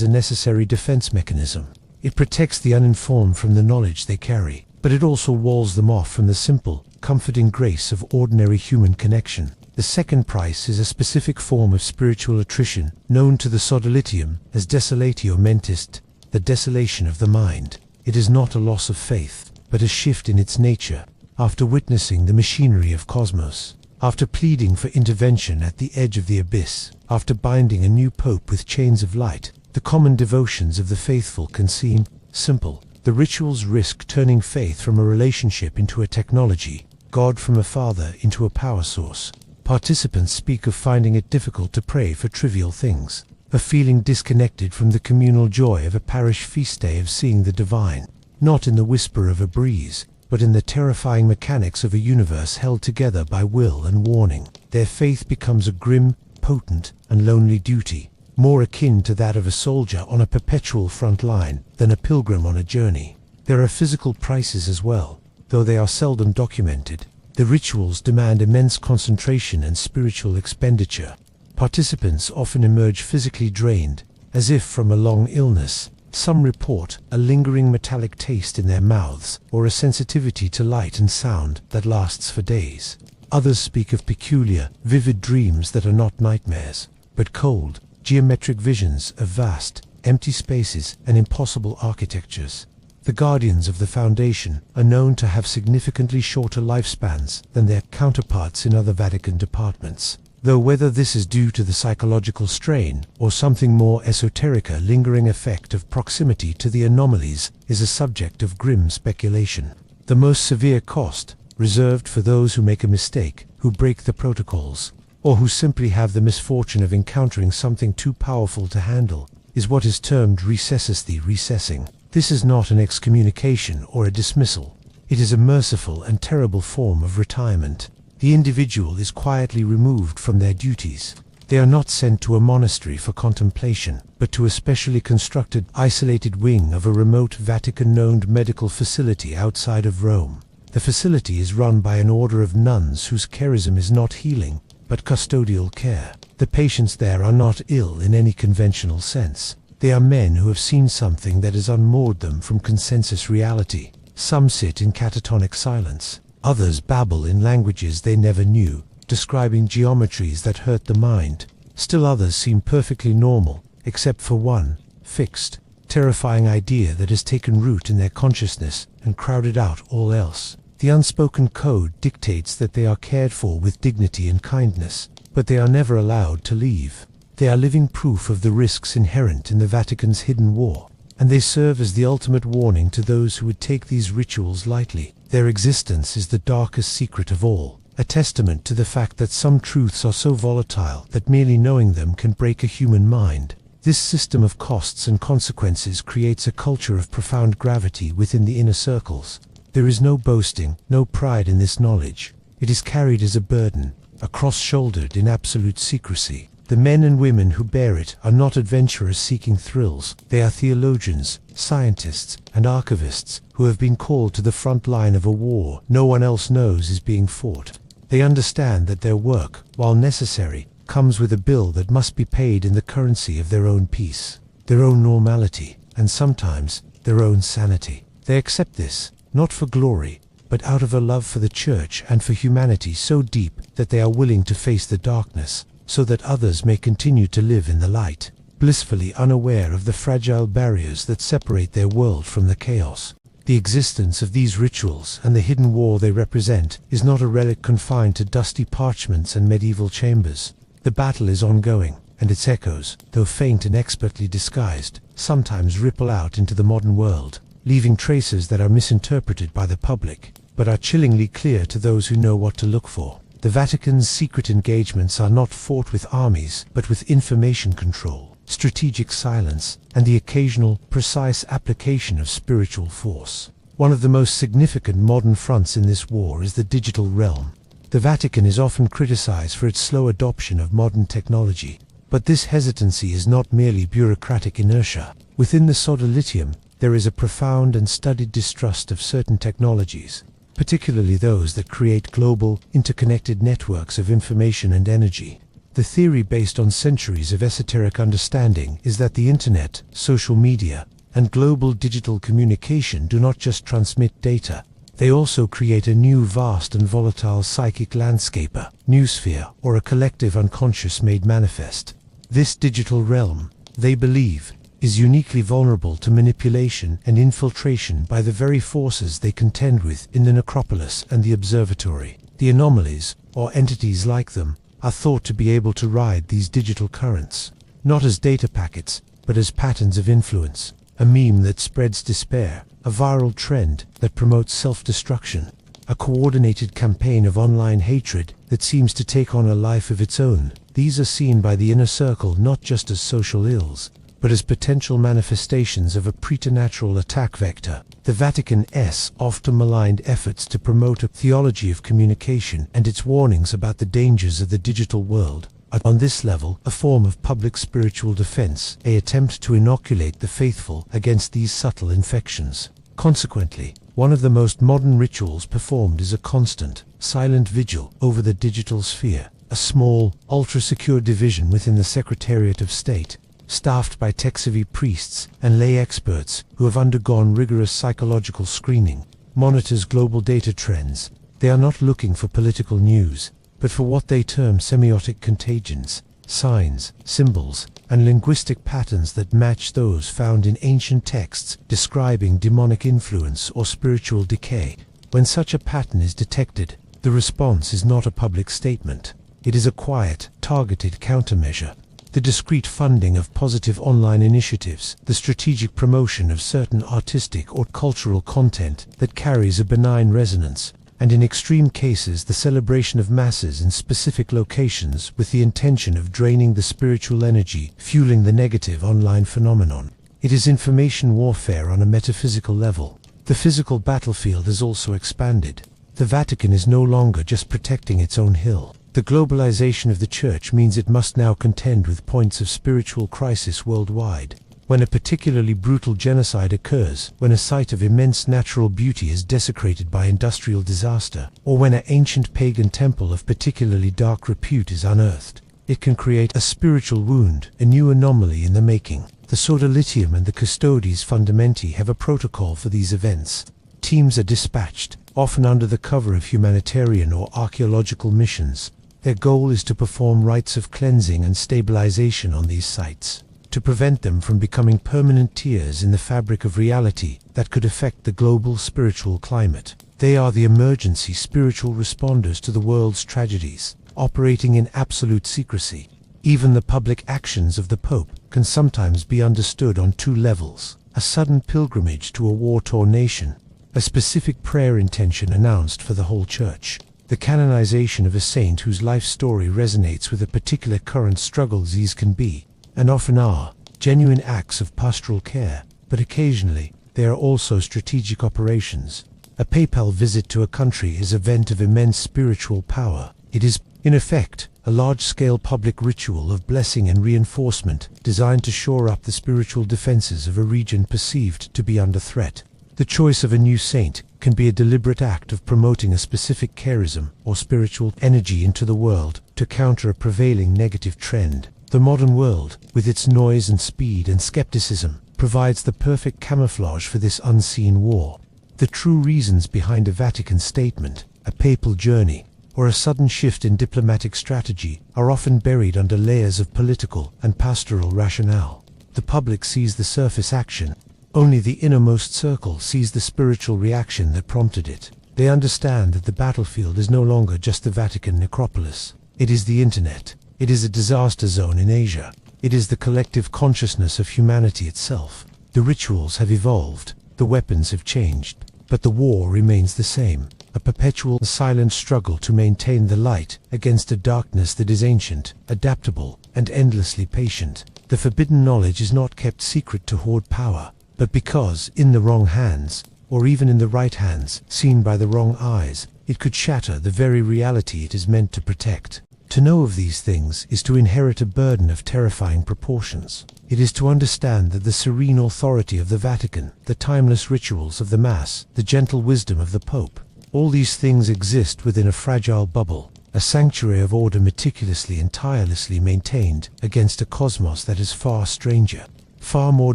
a necessary defense mechanism. It protects the uninformed from the knowledge they carry, but it also walls them off from the simple, comforting grace of ordinary human connection. The second price is a specific form of spiritual attrition, known to the sodalitium as desolatio mentis, the desolation of the mind. It is not a loss of faith, but a shift in its nature. After witnessing the machinery of cosmos, after pleading for intervention at the edge of the abyss, after binding a new pope with chains of light, the common devotions of the faithful can seem simple. The rituals risk turning faith from a relationship into a technology, God from a father into a power source. Participants speak of finding it difficult to pray for trivial things, of feeling disconnected from the communal joy of a parish feast day of seeing the divine, not in the whisper of a breeze, but in the terrifying mechanics of a universe held together by will and warning. Their faith becomes a grim, potent, and lonely duty, more akin to that of a soldier on a perpetual front line than a pilgrim on a journey. There are physical prices as well, though they are seldom documented. The rituals demand immense concentration and spiritual expenditure. Participants often emerge physically drained, as if from a long illness. Some report a lingering metallic taste in their mouths, or a sensitivity to light and sound that lasts for days. Others speak of peculiar, vivid dreams that are not nightmares, but cold, geometric visions of vast, empty spaces and impossible architectures. The guardians of the Foundation are known to have significantly shorter lifespans than their counterparts in other Vatican departments, though whether this is due to the psychological strain or something more esoteric, a lingering effect of proximity to the anomalies is a subject of grim speculation. The most severe cost, reserved for those who make a mistake, who break the protocols, or who simply have the misfortune of encountering something too powerful to handle, is what is termed recessity recessing. This is not an excommunication or a dismissal. It is a merciful and terrible form of retirement. The individual is quietly removed from their duties. They are not sent to a monastery for contemplation, but to a specially constructed, isolated wing of a remote Vatican-owned medical facility outside of Rome. The facility is run by an order of nuns whose charism is not healing, but custodial care. The patients there are not ill in any conventional sense. They are men who have seen something that has unmoored them from consensus reality. Some sit in catatonic silence. Others babble in languages they never knew, describing geometries that hurt the mind. Still others seem perfectly normal, except for one fixed, terrifying idea that has taken root in their consciousness and crowded out all else. The unspoken code dictates that they are cared for with dignity and kindness, but they are never allowed to leave. They are living proof of the risks inherent in the Vatican's hidden war, and they serve as the ultimate warning to those who would take these rituals lightly. Their existence is the darkest secret of all, a testament to the fact that some truths are so volatile that merely knowing them can break a human mind. This system of costs and consequences creates a culture of profound gravity within the inner circles. There is no boasting, no pride in this knowledge. It is carried as a burden, cross-shouldered in absolute secrecy. The men and women who bear it are not adventurers seeking thrills. They are theologians, scientists, and archivists who have been called to the front line of a war no one else knows is being fought. They understand that their work, while necessary, comes with a bill that must be paid in the currency of their own peace, their own normality, and sometimes their own sanity. They accept this, not for glory, but out of a love for the Church and for humanity so deep that they are willing to face the darkness, so that others may continue to live in the light, blissfully unaware of the fragile barriers that separate their world from the chaos. The existence of these rituals and the hidden war they represent is not a relic confined to dusty parchments and medieval chambers. The battle is ongoing, and its echoes, though faint and expertly disguised, sometimes ripple out into the modern world, leaving traces that are misinterpreted by the public, but are chillingly clear to those who know what to look for. The Vatican's secret engagements are not fought with armies, but with information control, strategic silence, and the occasional, precise application of spiritual force. One of the most significant modern fronts in this war is the digital realm. The Vatican is often criticized for its slow adoption of modern technology, but this hesitancy is not merely bureaucratic inertia. Within the Sodalitium, there is a profound and studied distrust of certain technologies, particularly those that create global, interconnected networks of information and energy. The theory based on centuries of esoteric understanding is that the internet, social media, and global digital communication do not just transmit data, they also create a new vast and volatile psychic landscape, a noosphere, or a collective unconscious made manifest. This digital realm, they believe, is uniquely vulnerable to manipulation and infiltration by the very forces they contend with in the necropolis and the observatory. The anomalies, or entities like them, are thought to be able to ride these digital currents, not as data packets, but as patterns of influence, a meme that spreads despair, a viral trend that promotes self-destruction, a coordinated campaign of online hatred that seems to take on a life of its own. These are seen by the inner circle not just as social ills, but as potential manifestations of a preternatural attack vector. The Vatican's often maligned efforts to promote a theology of communication and its warnings about the dangers of the digital world are, on this level, a form of public spiritual defense, an attempt to inoculate the faithful against these subtle infections. Consequently, one of the most modern rituals performed is a constant, silent vigil over the digital sphere, a small, ultra-secure division within the Secretariat of State, staffed by tech-savvy priests and lay experts who have undergone rigorous psychological screening, monitors global data trends. They are not looking for political news, but for what they term semiotic contagions, signs, symbols, and linguistic patterns that match those found in ancient texts describing demonic influence or spiritual decay. When such a pattern is detected, the response is not a public statement. It is a quiet, targeted countermeasure. The discreet funding of positive online initiatives, the strategic promotion of certain artistic or cultural content that carries a benign resonance, and in extreme cases the celebration of masses in specific locations with the intention of draining the spiritual energy, fueling the negative online phenomenon. It is information warfare on a metaphysical level. The physical battlefield has also expanded. The Vatican is no longer just protecting its own hill. The globalization of the Church means it must now contend with points of spiritual crisis worldwide. When a particularly brutal genocide occurs, when a site of immense natural beauty is desecrated by industrial disaster, or when an ancient pagan temple of particularly dark repute is unearthed, it can create a spiritual wound, a new anomaly in the making. The Sodalitium and the Custodes Fundamenti have a protocol for these events. Teams are dispatched, often under the cover of humanitarian or archaeological missions. Their goal is to perform rites of cleansing and stabilization on these sites, to prevent them from becoming permanent tears in the fabric of reality that could affect the global spiritual climate. They are the emergency spiritual responders to the world's tragedies, operating in absolute secrecy. Even the public actions of the Pope can sometimes be understood on two levels: a sudden pilgrimage to a war-torn nation, a specific prayer intention announced for the whole Church, the canonization of a saint whose life story resonates with a particular current struggle. These can be, and often are, genuine acts of pastoral care, but occasionally they are also strategic operations. A papal visit to a country is an event of immense spiritual power. It is, in effect, a large-scale public ritual of blessing and reinforcement designed to shore up the spiritual defenses of a region perceived to be under threat. The choice of a new saint can be a deliberate act of promoting a specific charism or spiritual energy into the world to counter a prevailing negative trend. The modern world, with its noise and speed and skepticism, provides the perfect camouflage for this unseen war. The true reasons behind a Vatican statement, a papal journey, or a sudden shift in diplomatic strategy are often buried under layers of political and pastoral rationale. The public sees the surface action. Only the innermost circle sees the spiritual reaction that prompted it. They understand that the battlefield is no longer just the Vatican necropolis. It is the internet. It is a disaster zone in Asia. It is the collective consciousness of humanity itself. The rituals have evolved. The weapons have changed. But the war remains the same. A perpetual, silent struggle to maintain the light against a darkness that is ancient, adaptable, and endlessly patient. The forbidden knowledge is not kept secret to hoard power, but because, in the wrong hands, or even in the right hands, seen by the wrong eyes, it could shatter the very reality it is meant to protect. To know of these things is to inherit a burden of terrifying proportions. It is to understand that the serene authority of the Vatican, the timeless rituals of the Mass, the gentle wisdom of the Pope, all these things exist within a fragile bubble, a sanctuary of order meticulously and tirelessly maintained against a cosmos that is far stranger, far more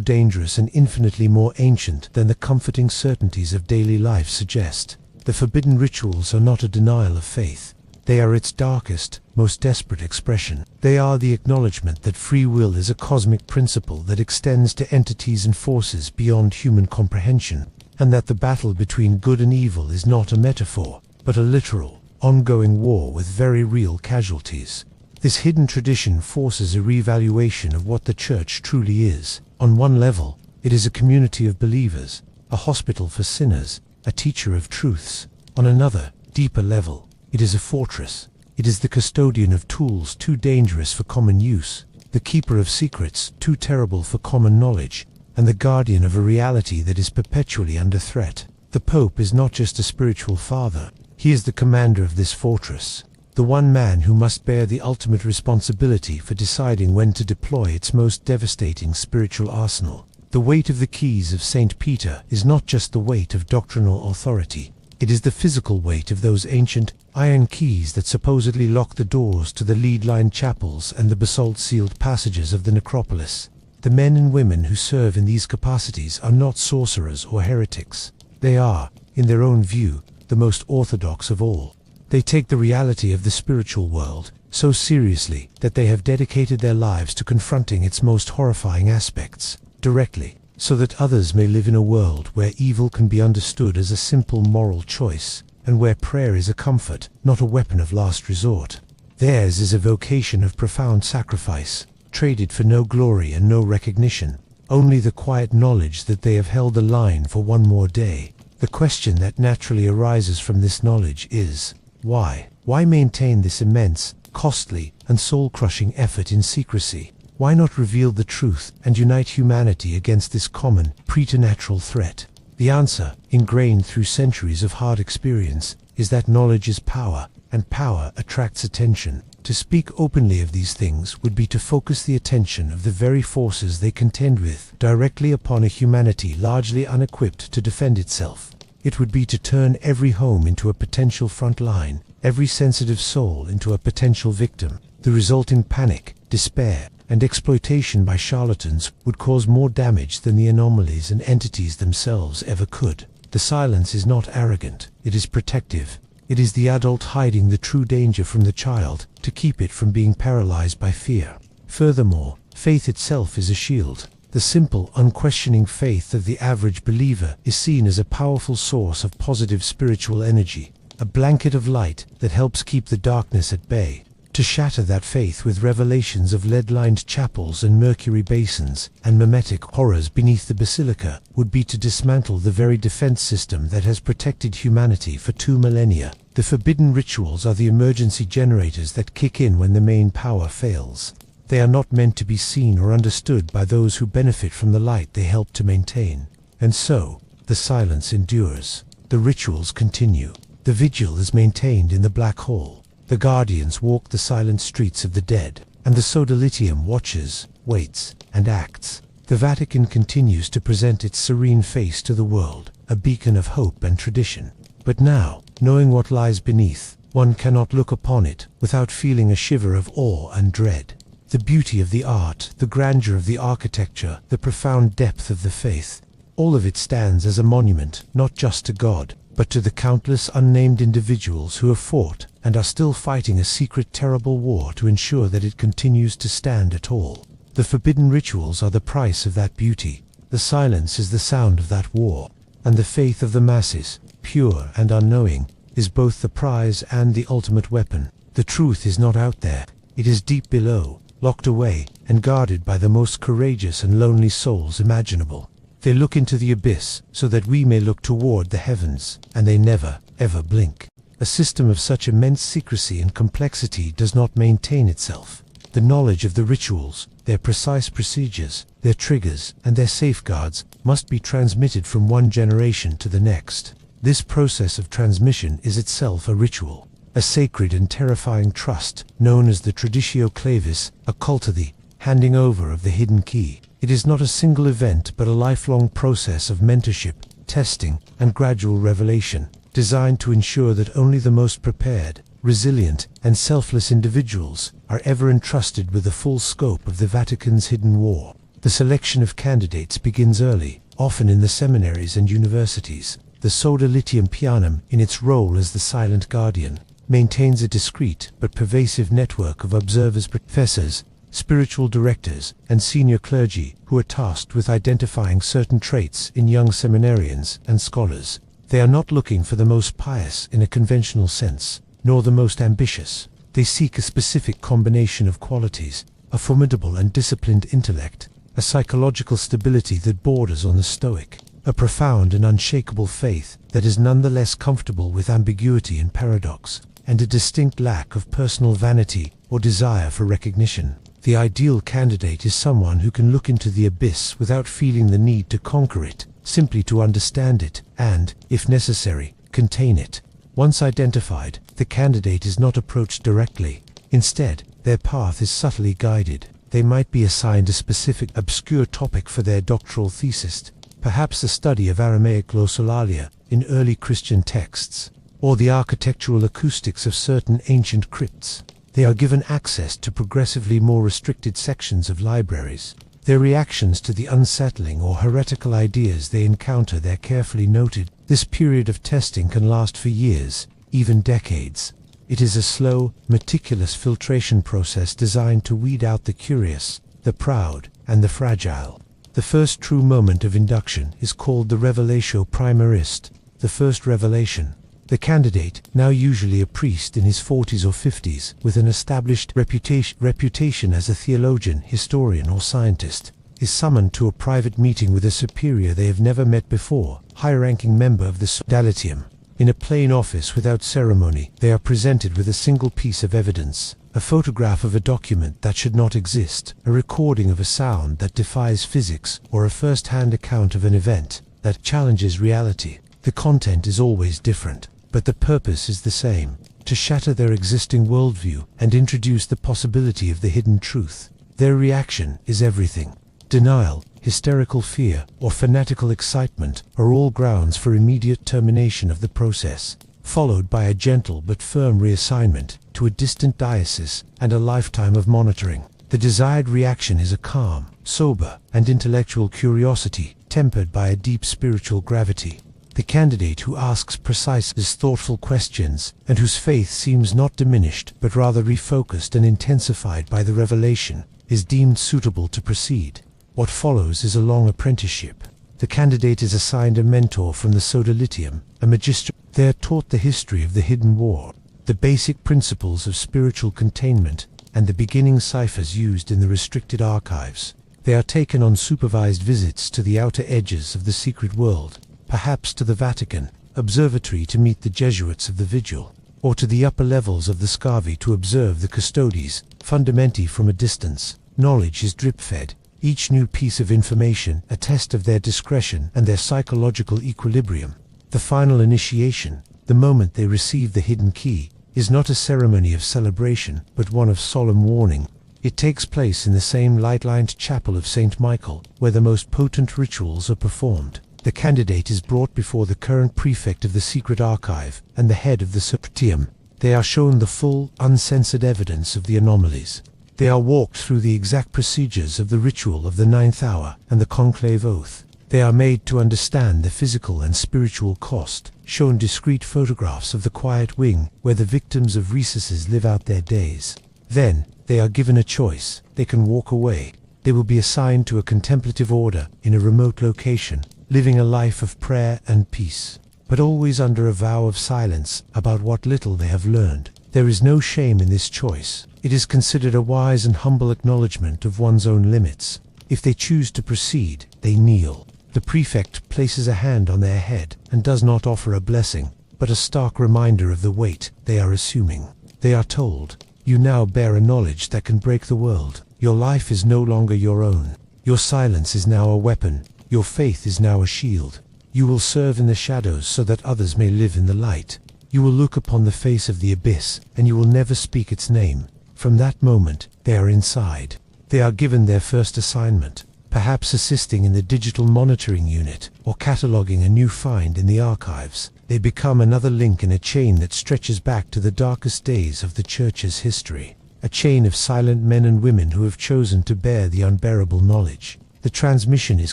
dangerous and infinitely more ancient than the comforting certainties of daily life suggest. The forbidden rituals are not a denial of faith. They are its darkest, most desperate expression. They are the acknowledgement that free will is a cosmic principle that extends to entities and forces beyond human comprehension, and that the battle between good and evil is not a metaphor, but a literal, ongoing war with very real casualties. This hidden tradition forces a reevaluation of what the Church truly is. On one level, it is a community of believers, a hospital for sinners, a teacher of truths. On another, deeper level, it is a fortress. It is the custodian of tools too dangerous for common use, the keeper of secrets too terrible for common knowledge, and the guardian of a reality that is perpetually under threat. The Pope is not just a spiritual father. He is the commander of this fortress, the one man who must bear the ultimate responsibility for deciding when to deploy its most devastating spiritual arsenal. The weight of the keys of St. Peter is not just the weight of doctrinal authority. It is the physical weight of those ancient, iron keys that supposedly lock the doors to the lead-lined chapels and the basalt-sealed passages of the necropolis. The men and women who serve in these capacities are not sorcerers or heretics. They are, in their own view, the most orthodox of all. They take the reality of the spiritual world so seriously that they have dedicated their lives to confronting its most horrifying aspects directly, so that others may live in a world where evil can be understood as a simple moral choice, and where prayer is a comfort, not a weapon of last resort. Theirs is a vocation of profound sacrifice, traded for no glory and no recognition, only the quiet knowledge that they have held the line for one more day. The question that naturally arises from this knowledge is, why? Why maintain this immense, costly, and soul-crushing effort in secrecy? Why not reveal the truth and unite humanity against this common, preternatural threat? The answer, ingrained through centuries of hard experience, is that knowledge is power, and power attracts attention. To speak openly of these things would be to focus the attention of the very forces they contend with directly upon a humanity largely unequipped to defend itself. It would be to turn every home into a potential front line, every sensitive soul into a potential victim. The resulting panic, despair, and exploitation by charlatans would cause more damage than the anomalies and entities themselves ever could. The silence is not arrogant, it is protective. It is the adult hiding the true danger from the child to keep it from being paralyzed by fear. Furthermore, faith itself is a shield. The simple, unquestioning faith of the average believer is seen as a powerful source of positive spiritual energy, a blanket of light that helps keep the darkness at bay. To shatter that faith with revelations of lead-lined chapels and mercury basins and mimetic horrors beneath the basilica would be to dismantle the very defense system that has protected humanity for 2 millennia. The forbidden rituals are the emergency generators that kick in when the main power fails. They are not meant to be seen or understood by those who benefit from the light they help to maintain. And so, the silence endures. The rituals continue. The vigil is maintained in the black hole. The guardians walk the silent streets of the dead, and the sodalitium watches, waits, and acts. The Vatican continues to present its serene face to the world, a beacon of hope and tradition. But now, knowing what lies beneath, one cannot look upon it without feeling a shiver of awe and dread. The beauty of the art, the grandeur of the architecture, the profound depth of the faith, all of it stands as a monument, not just to God, but to the countless unnamed individuals who have fought and are still fighting a secret terrible war to ensure that it continues to stand at all. The forbidden rituals are the price of that beauty, the silence is the sound of that war, and the faith of the masses, pure and unknowing, is both the prize and the ultimate weapon. The truth is not out there, it is deep below, locked away and guarded by the most courageous and lonely souls imaginable. They look into the abyss so that we may look toward the heavens, and they never, ever blink. A system of such immense secrecy and complexity does not maintain itself. The knowledge of the rituals, their precise procedures, their triggers, and their safeguards must be transmitted from one generation to the next. This process of transmission is itself a ritual, a sacred and terrifying trust known as the traditio clavis, a cult of the handing over of the hidden key. It is not a single event but a lifelong process of mentorship, testing, and gradual revelation, designed to ensure that only the most prepared, resilient, and selfless individuals are ever entrusted with the full scope of the Vatican's hidden war. The selection of candidates begins early, often in the seminaries and universities. The Sodalitium Pianum, in its role as the silent guardian, maintains a discreet but pervasive network of observers, professors, spiritual directors, and senior clergy who are tasked with identifying certain traits in young seminarians and scholars. They are not looking for the most pious in a conventional sense, nor the most ambitious. They seek a specific combination of qualities, a formidable and disciplined intellect, a psychological stability that borders on the stoic, a profound and unshakable faith that is nonetheless comfortable with ambiguity and paradox, and a distinct lack of personal vanity or desire for recognition. The ideal candidate is someone who can look into the abyss without feeling the need to conquer it, simply to understand it and, if necessary, contain it. Once identified, the candidate is not approached directly. Instead, their path is subtly guided. They might be assigned a specific obscure topic for their doctoral thesis, perhaps the study of Aramaic glossolalia in early Christian texts, or the architectural acoustics of certain ancient crypts. They are given access to progressively more restricted sections of libraries. Their reactions to the unsettling or heretical ideas they encounter they're carefully noted. This period of testing can last for years, even decades. It is a slow, meticulous filtration process designed to weed out the curious, the proud, and the fragile. The first true moment of induction is called the revelatio primarist, the first revelation. The candidate, now usually a priest in his 40s or 50s, with an established reputation as a theologian, historian, or scientist, is summoned to a private meeting with a superior they have never met before, high-ranking member of the Sodalitium. In a plain office without ceremony, they are presented with a single piece of evidence, a photograph of a document that should not exist, a recording of a sound that defies physics, or a first-hand account of an event that challenges reality. The content is always different, but the purpose is the same: to shatter their existing worldview and introduce the possibility of the hidden truth. Their reaction is everything. Denial, hysterical fear, or fanatical excitement are all grounds for immediate termination of the process, followed by a gentle but firm reassignment to a distant diocese and a lifetime of monitoring. The desired reaction is a calm, sober, and intellectual curiosity tempered by a deep spiritual gravity. The candidate who asks precise, thoughtful questions, and whose faith seems not diminished but rather refocused and intensified by the revelation, is deemed suitable to proceed. What follows is a long apprenticeship. The candidate is assigned a mentor from the Sodalitium, a magistrate. They are taught the history of the hidden war, the basic principles of spiritual containment, and the beginning ciphers used in the restricted archives. They are taken on supervised visits to the outer edges of the secret world, perhaps to the Vatican observatory to meet the Jesuits of the Vigil, or to the upper levels of the Scavi to observe the Custodes, fundamenti from a distance. Knowledge is drip-fed, each new piece of information a test of their discretion and their psychological equilibrium. The final initiation, the moment they receive the hidden key, is not a ceremony of celebration, but one of solemn warning. It takes place in the same light-lined chapel of St. Michael, where the most potent rituals are performed. The candidate is brought before the current prefect of the secret archive and the head of the Sodalitium. They are shown the full, uncensored evidence of the anomalies. They are walked through the exact procedures of the ritual of the 9th hour and the conclave oath. They are made to understand the physical and spiritual cost, shown discrete photographs of the quiet wing where the victims of recesses live out their days. Then, they are given a choice. They can walk away. They will be assigned to a contemplative order in a remote location, living a life of prayer and peace, but always under a vow of silence about what little they have learned. There is no shame in this choice. It is considered a wise and humble acknowledgement of one's own limits. If they choose to proceed, they kneel. The prefect places a hand on their head and does not offer a blessing, but a stark reminder of the weight they are assuming. They are told, "You now bear a knowledge that can break the world. Your life is no longer your own. Your silence is now a weapon. Your faith is now a shield. You will serve in the shadows so that others may live in the light. You will look upon the face of the abyss, and you will never speak its name." From that moment, they are inside. They are given their first assignment, perhaps assisting in the digital monitoring unit, or cataloguing a new find in the archives. They become another link in a chain that stretches back to the darkest days of the Church's history. A chain of silent men and women who have chosen to bear the unbearable knowledge. The transmission is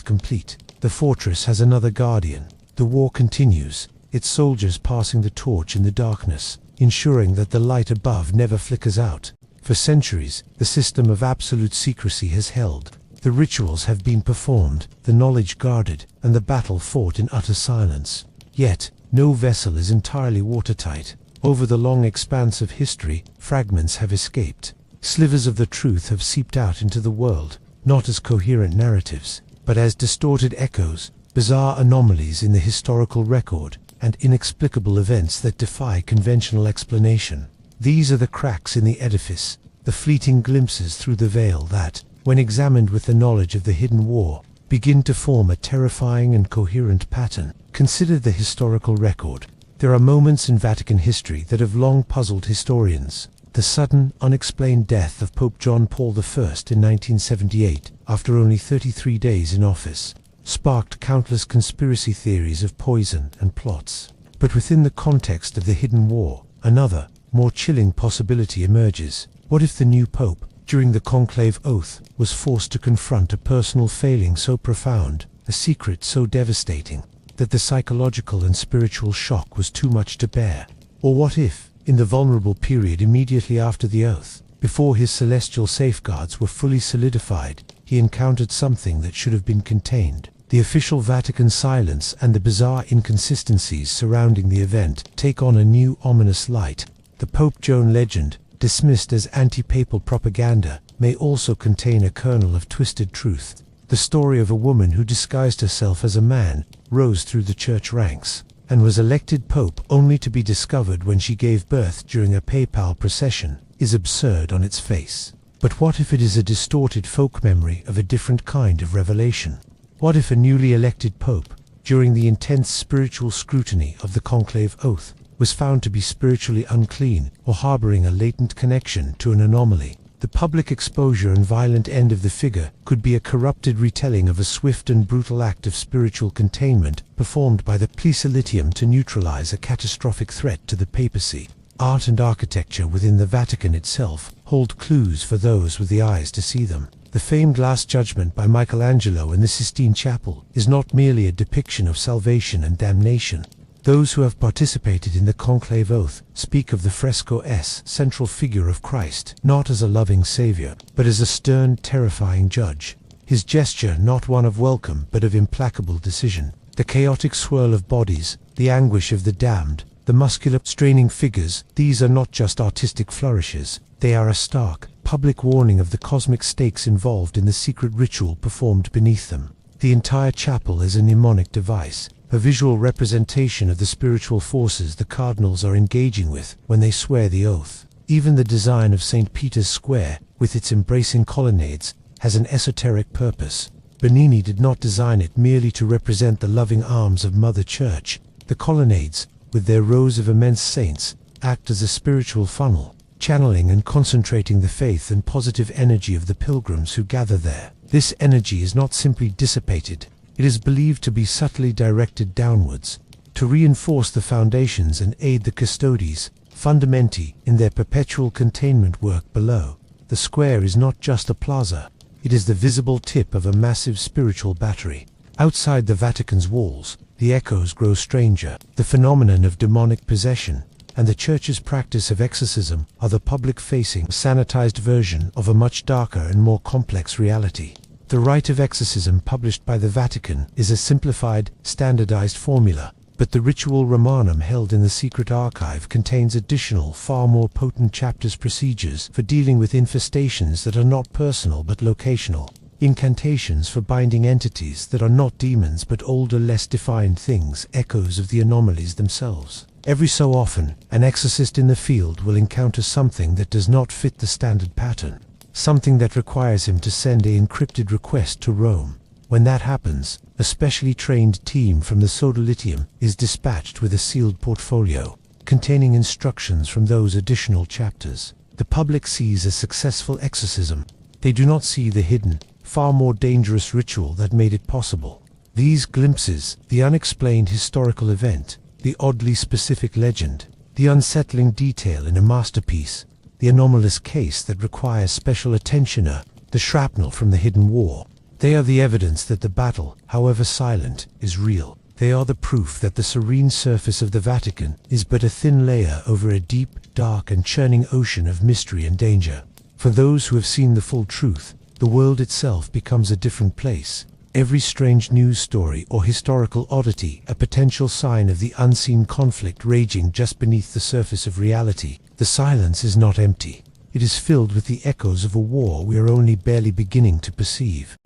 complete. The fortress has another guardian. The war continues, its soldiers passing the torch in the darkness, ensuring that the light above never flickers out. For centuries, the system of absolute secrecy has held. The rituals have been performed, the knowledge guarded, and the battle fought in utter silence. Yet, no vessel is entirely watertight. Over the long expanse of history, fragments have escaped. Slivers of the truth have seeped out into the world, not as coherent narratives, but as distorted echoes, bizarre anomalies in the historical record, and inexplicable events that defy conventional explanation. These are the cracks in the edifice, the fleeting glimpses through the veil that, when examined with the knowledge of the hidden war, begin to form a terrifying and coherent pattern. Consider the historical record. There are moments in Vatican history that have long puzzled historians. The sudden, unexplained death of Pope John Paul I in 1978, after only 33 days in office, sparked countless conspiracy theories of poison and plots. But within the context of the hidden war, another, more chilling possibility emerges. What if the new pope, during the conclave oath, was forced to confront a personal failing so profound, a secret so devastating, that the psychological and spiritual shock was too much to bear? Or what if, in the vulnerable period immediately after the oath, before his celestial safeguards were fully solidified, he encountered something that should have been contained? The official Vatican silence and the bizarre inconsistencies surrounding the event take on a new ominous light. The Pope Joan legend, dismissed as anti-papal propaganda, may also contain a kernel of twisted truth. The story of a woman who disguised herself as a man, rose through the church ranks, and was elected pope only to be discovered when she gave birth during a papal procession, is absurd on its face. But what if it is a distorted folk memory of a different kind of revelation? What if a newly elected pope, during the intense spiritual scrutiny of the conclave oath, was found to be spiritually unclean or harboring a latent connection to an anomaly? The public exposure and violent end of the figure could be a corrupted retelling of a swift and brutal act of spiritual containment performed by the Plesilitium to neutralize a catastrophic threat to the papacy. Art and architecture within the Vatican itself hold clues for those with the eyes to see them. The famed Last Judgment by Michelangelo in the Sistine Chapel is not merely a depiction of salvation and damnation. Those who have participated in the conclave oath speak of the fresco's central figure of Christ not as a loving Savior, but as a stern, terrifying judge. His gesture not one of welcome but of implacable decision. The chaotic swirl of bodies, the anguish of the damned, the muscular, straining figures, these are not just artistic flourishes. They are a stark, public warning of the cosmic stakes involved in the secret ritual performed beneath them. The entire chapel is a mnemonic device, a visual representation of the spiritual forces the cardinals are engaging with when they swear the oath. Even the design of St. Peter's Square, with its embracing colonnades, has an esoteric purpose. Bernini did not design it merely to represent the loving arms of Mother Church. The colonnades, with their rows of immense saints, act as a spiritual funnel, channeling and concentrating the faith and positive energy of the pilgrims who gather there. This energy is not simply dissipated. It is believed to be subtly directed downwards, to reinforce the foundations and aid the custodes, fundamenti, in their perpetual containment work below. The square is not just a plaza, it is the visible tip of a massive spiritual battery. Outside the Vatican's walls, the echoes grow stranger. The phenomenon of demonic possession and the Church's practice of exorcism are the public-facing, sanitized version of a much darker and more complex reality. The rite of exorcism published by the Vatican is a simplified, standardized formula, but the ritual Romanum held in the secret archive contains additional, far more potent chapters procedures for dealing with infestations that are not personal but locational, incantations for binding entities that are not demons but older, less defined things, echoes of the anomalies themselves. Every so often, an exorcist in the field will encounter something that does not fit the standard pattern. Something that requires him to send an encrypted request to Rome. When that happens, a specially trained team from the Sodalitium is dispatched with a sealed portfolio, containing instructions from those additional chapters. The public sees a successful exorcism. They do not see the hidden, far more dangerous ritual that made it possible. These glimpses, the unexplained historical event, the oddly specific legend, the unsettling detail in a masterpiece, the anomalous case that requires special attention, the shrapnel from the hidden war. They are the evidence that the battle, however silent, is real. They are the proof that the serene surface of the Vatican is but a thin layer over a deep, dark and churning ocean of mystery and danger. For those who have seen the full truth, the world itself becomes a different place. Every strange news story or historical oddity a potential sign of the unseen conflict raging just beneath the surface of reality. The silence is not empty. It is filled with the echoes of a war we are only barely beginning to perceive.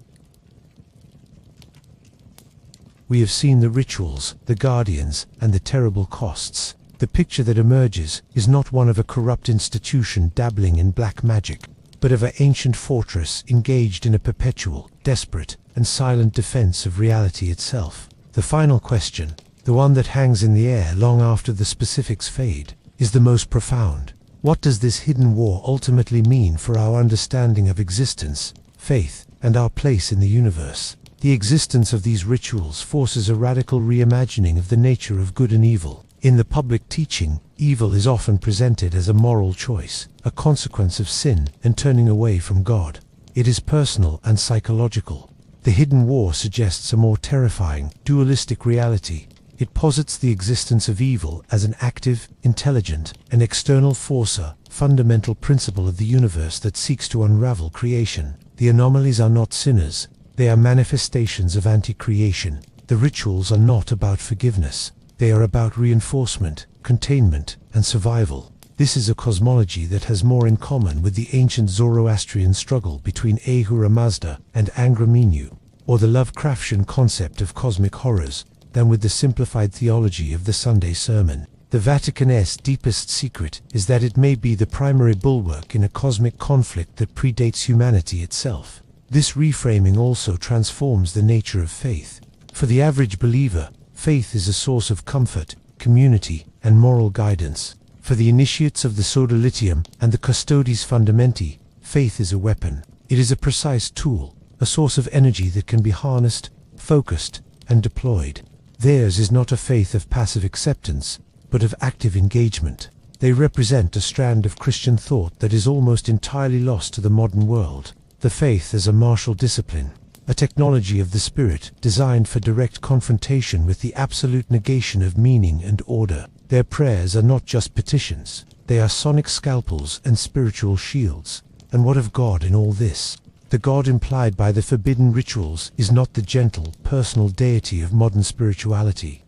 We have seen the rituals, the guardians, and the terrible costs. The picture that emerges is not one of a corrupt institution dabbling in black magic, but of an ancient fortress engaged in a perpetual, desperate, and silent defense of reality itself. The final question, the one that hangs in the air long after the specifics fade, is the most profound. What does this hidden war ultimately mean for our understanding of existence, faith, and our place in the universe? The existence of these rituals forces a radical reimagining of the nature of good and evil. In the public teaching, evil is often presented as a moral choice, a consequence of sin and turning away from God. It is personal and psychological. The hidden war suggests a more terrifying, dualistic reality. It posits the existence of evil as an active, intelligent, and external force, a fundamental principle of the universe that seeks to unravel creation. The anomalies are not sinners, they are manifestations of anti-creation. The rituals are not about forgiveness, they are about reinforcement, containment, and survival. This is a cosmology that has more in common with the ancient Zoroastrian struggle between Ahura Mazda and Angra Mainyu. or the Lovecraftian concept of cosmic horrors than with the simplified theology of the Sunday sermon. The Vatican's deepest secret is that it may be the primary bulwark in a cosmic conflict that predates humanity itself. This reframing also transforms the nature of faith. For the average believer, faith is a source of comfort, community, and moral guidance. For the initiates of the Sodalitium and the Custodes Fundamenti, faith is a weapon. It is a precise tool, a source of energy that can be harnessed, focused, and deployed. Theirs is not a faith of passive acceptance, but of active engagement. They represent a strand of Christian thought that is almost entirely lost to the modern world. The faith as a martial discipline, a technology of the spirit designed for direct confrontation with the absolute negation of meaning and order. Their prayers are not just petitions, they are sonic scalpels and spiritual shields. And what of God in all this? The God implied by the forbidden rituals is not the gentle, personal deity of modern spirituality.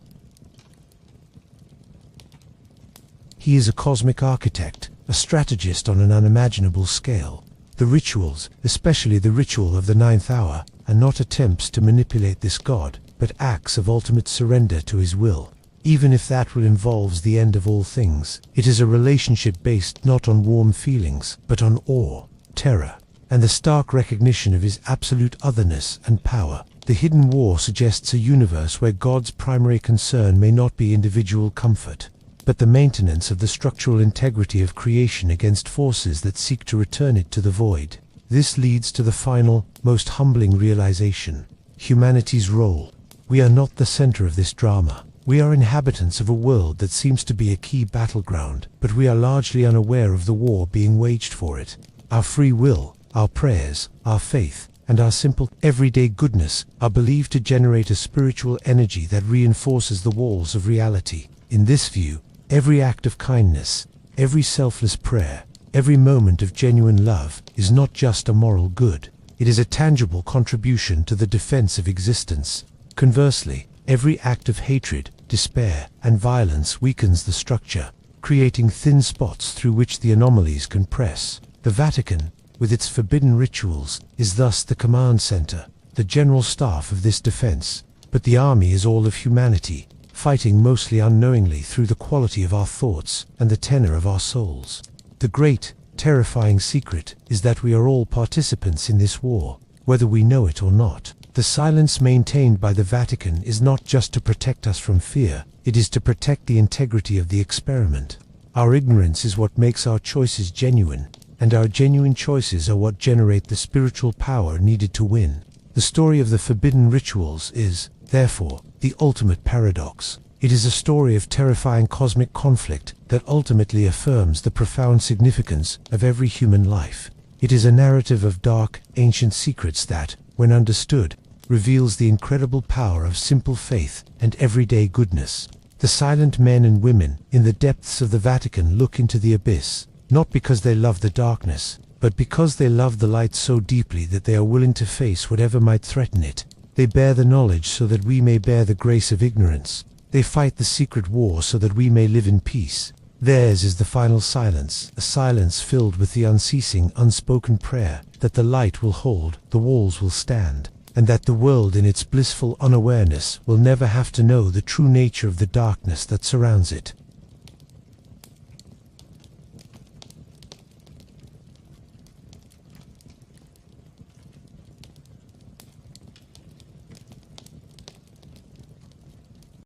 He is a cosmic architect, a strategist on an unimaginable scale. The rituals, especially the ritual of the 9th hour, are not attempts to manipulate this God, but acts of ultimate surrender to his will. Even if that will involves the end of all things, it is a relationship based not on warm feelings, but on awe, terror, and the stark recognition of his absolute otherness and power. The hidden war suggests a universe where God's primary concern may not be individual comfort, but the maintenance of the structural integrity of creation against forces that seek to return it to the void. This leads to the final, most humbling realization: humanity's role. We are not the center of this drama. We are inhabitants of a world that seems to be a key battleground, but we are largely unaware of the war being waged for it. Our free will, our prayers, our faith, and our simple, everyday goodness are believed to generate a spiritual energy that reinforces the walls of reality. In this view, every act of kindness, every selfless prayer, every moment of genuine love is not just a moral good. It is a tangible contribution to the defense of existence. Conversely, every act of hatred, despair, and violence weakens the structure, creating thin spots through which the anomalies can press. The Vatican, with its forbidden rituals, is thus the command center, the general staff of this defense. But the army is all of humanity, fighting mostly unknowingly through the quality of our thoughts and the tenor of our souls. The great, terrifying secret is that we are all participants in this war, whether we know it or not. The silence maintained by the Vatican is not just to protect us from fear, it is to protect the integrity of the experiment. Our ignorance is what makes our choices genuine, and our genuine choices are what generate the spiritual power needed to win. The story of the forbidden rituals is, therefore, the ultimate paradox. It is a story of terrifying cosmic conflict that ultimately affirms the profound significance of every human life. It is a narrative of dark, ancient secrets that, when understood, reveals the incredible power of simple faith and everyday goodness. The silent men and women in the depths of the Vatican look into the abyss, not because they love the darkness, but because they love the light so deeply that they are willing to face whatever might threaten it. They bear the knowledge so that we may bear the grace of ignorance. They fight the secret war so that we may live in peace. Theirs is the final silence, a silence filled with the unceasing, unspoken prayer that the light will hold, the walls will stand, and that the world in its blissful unawareness will never have to know the true nature of the darkness that surrounds it.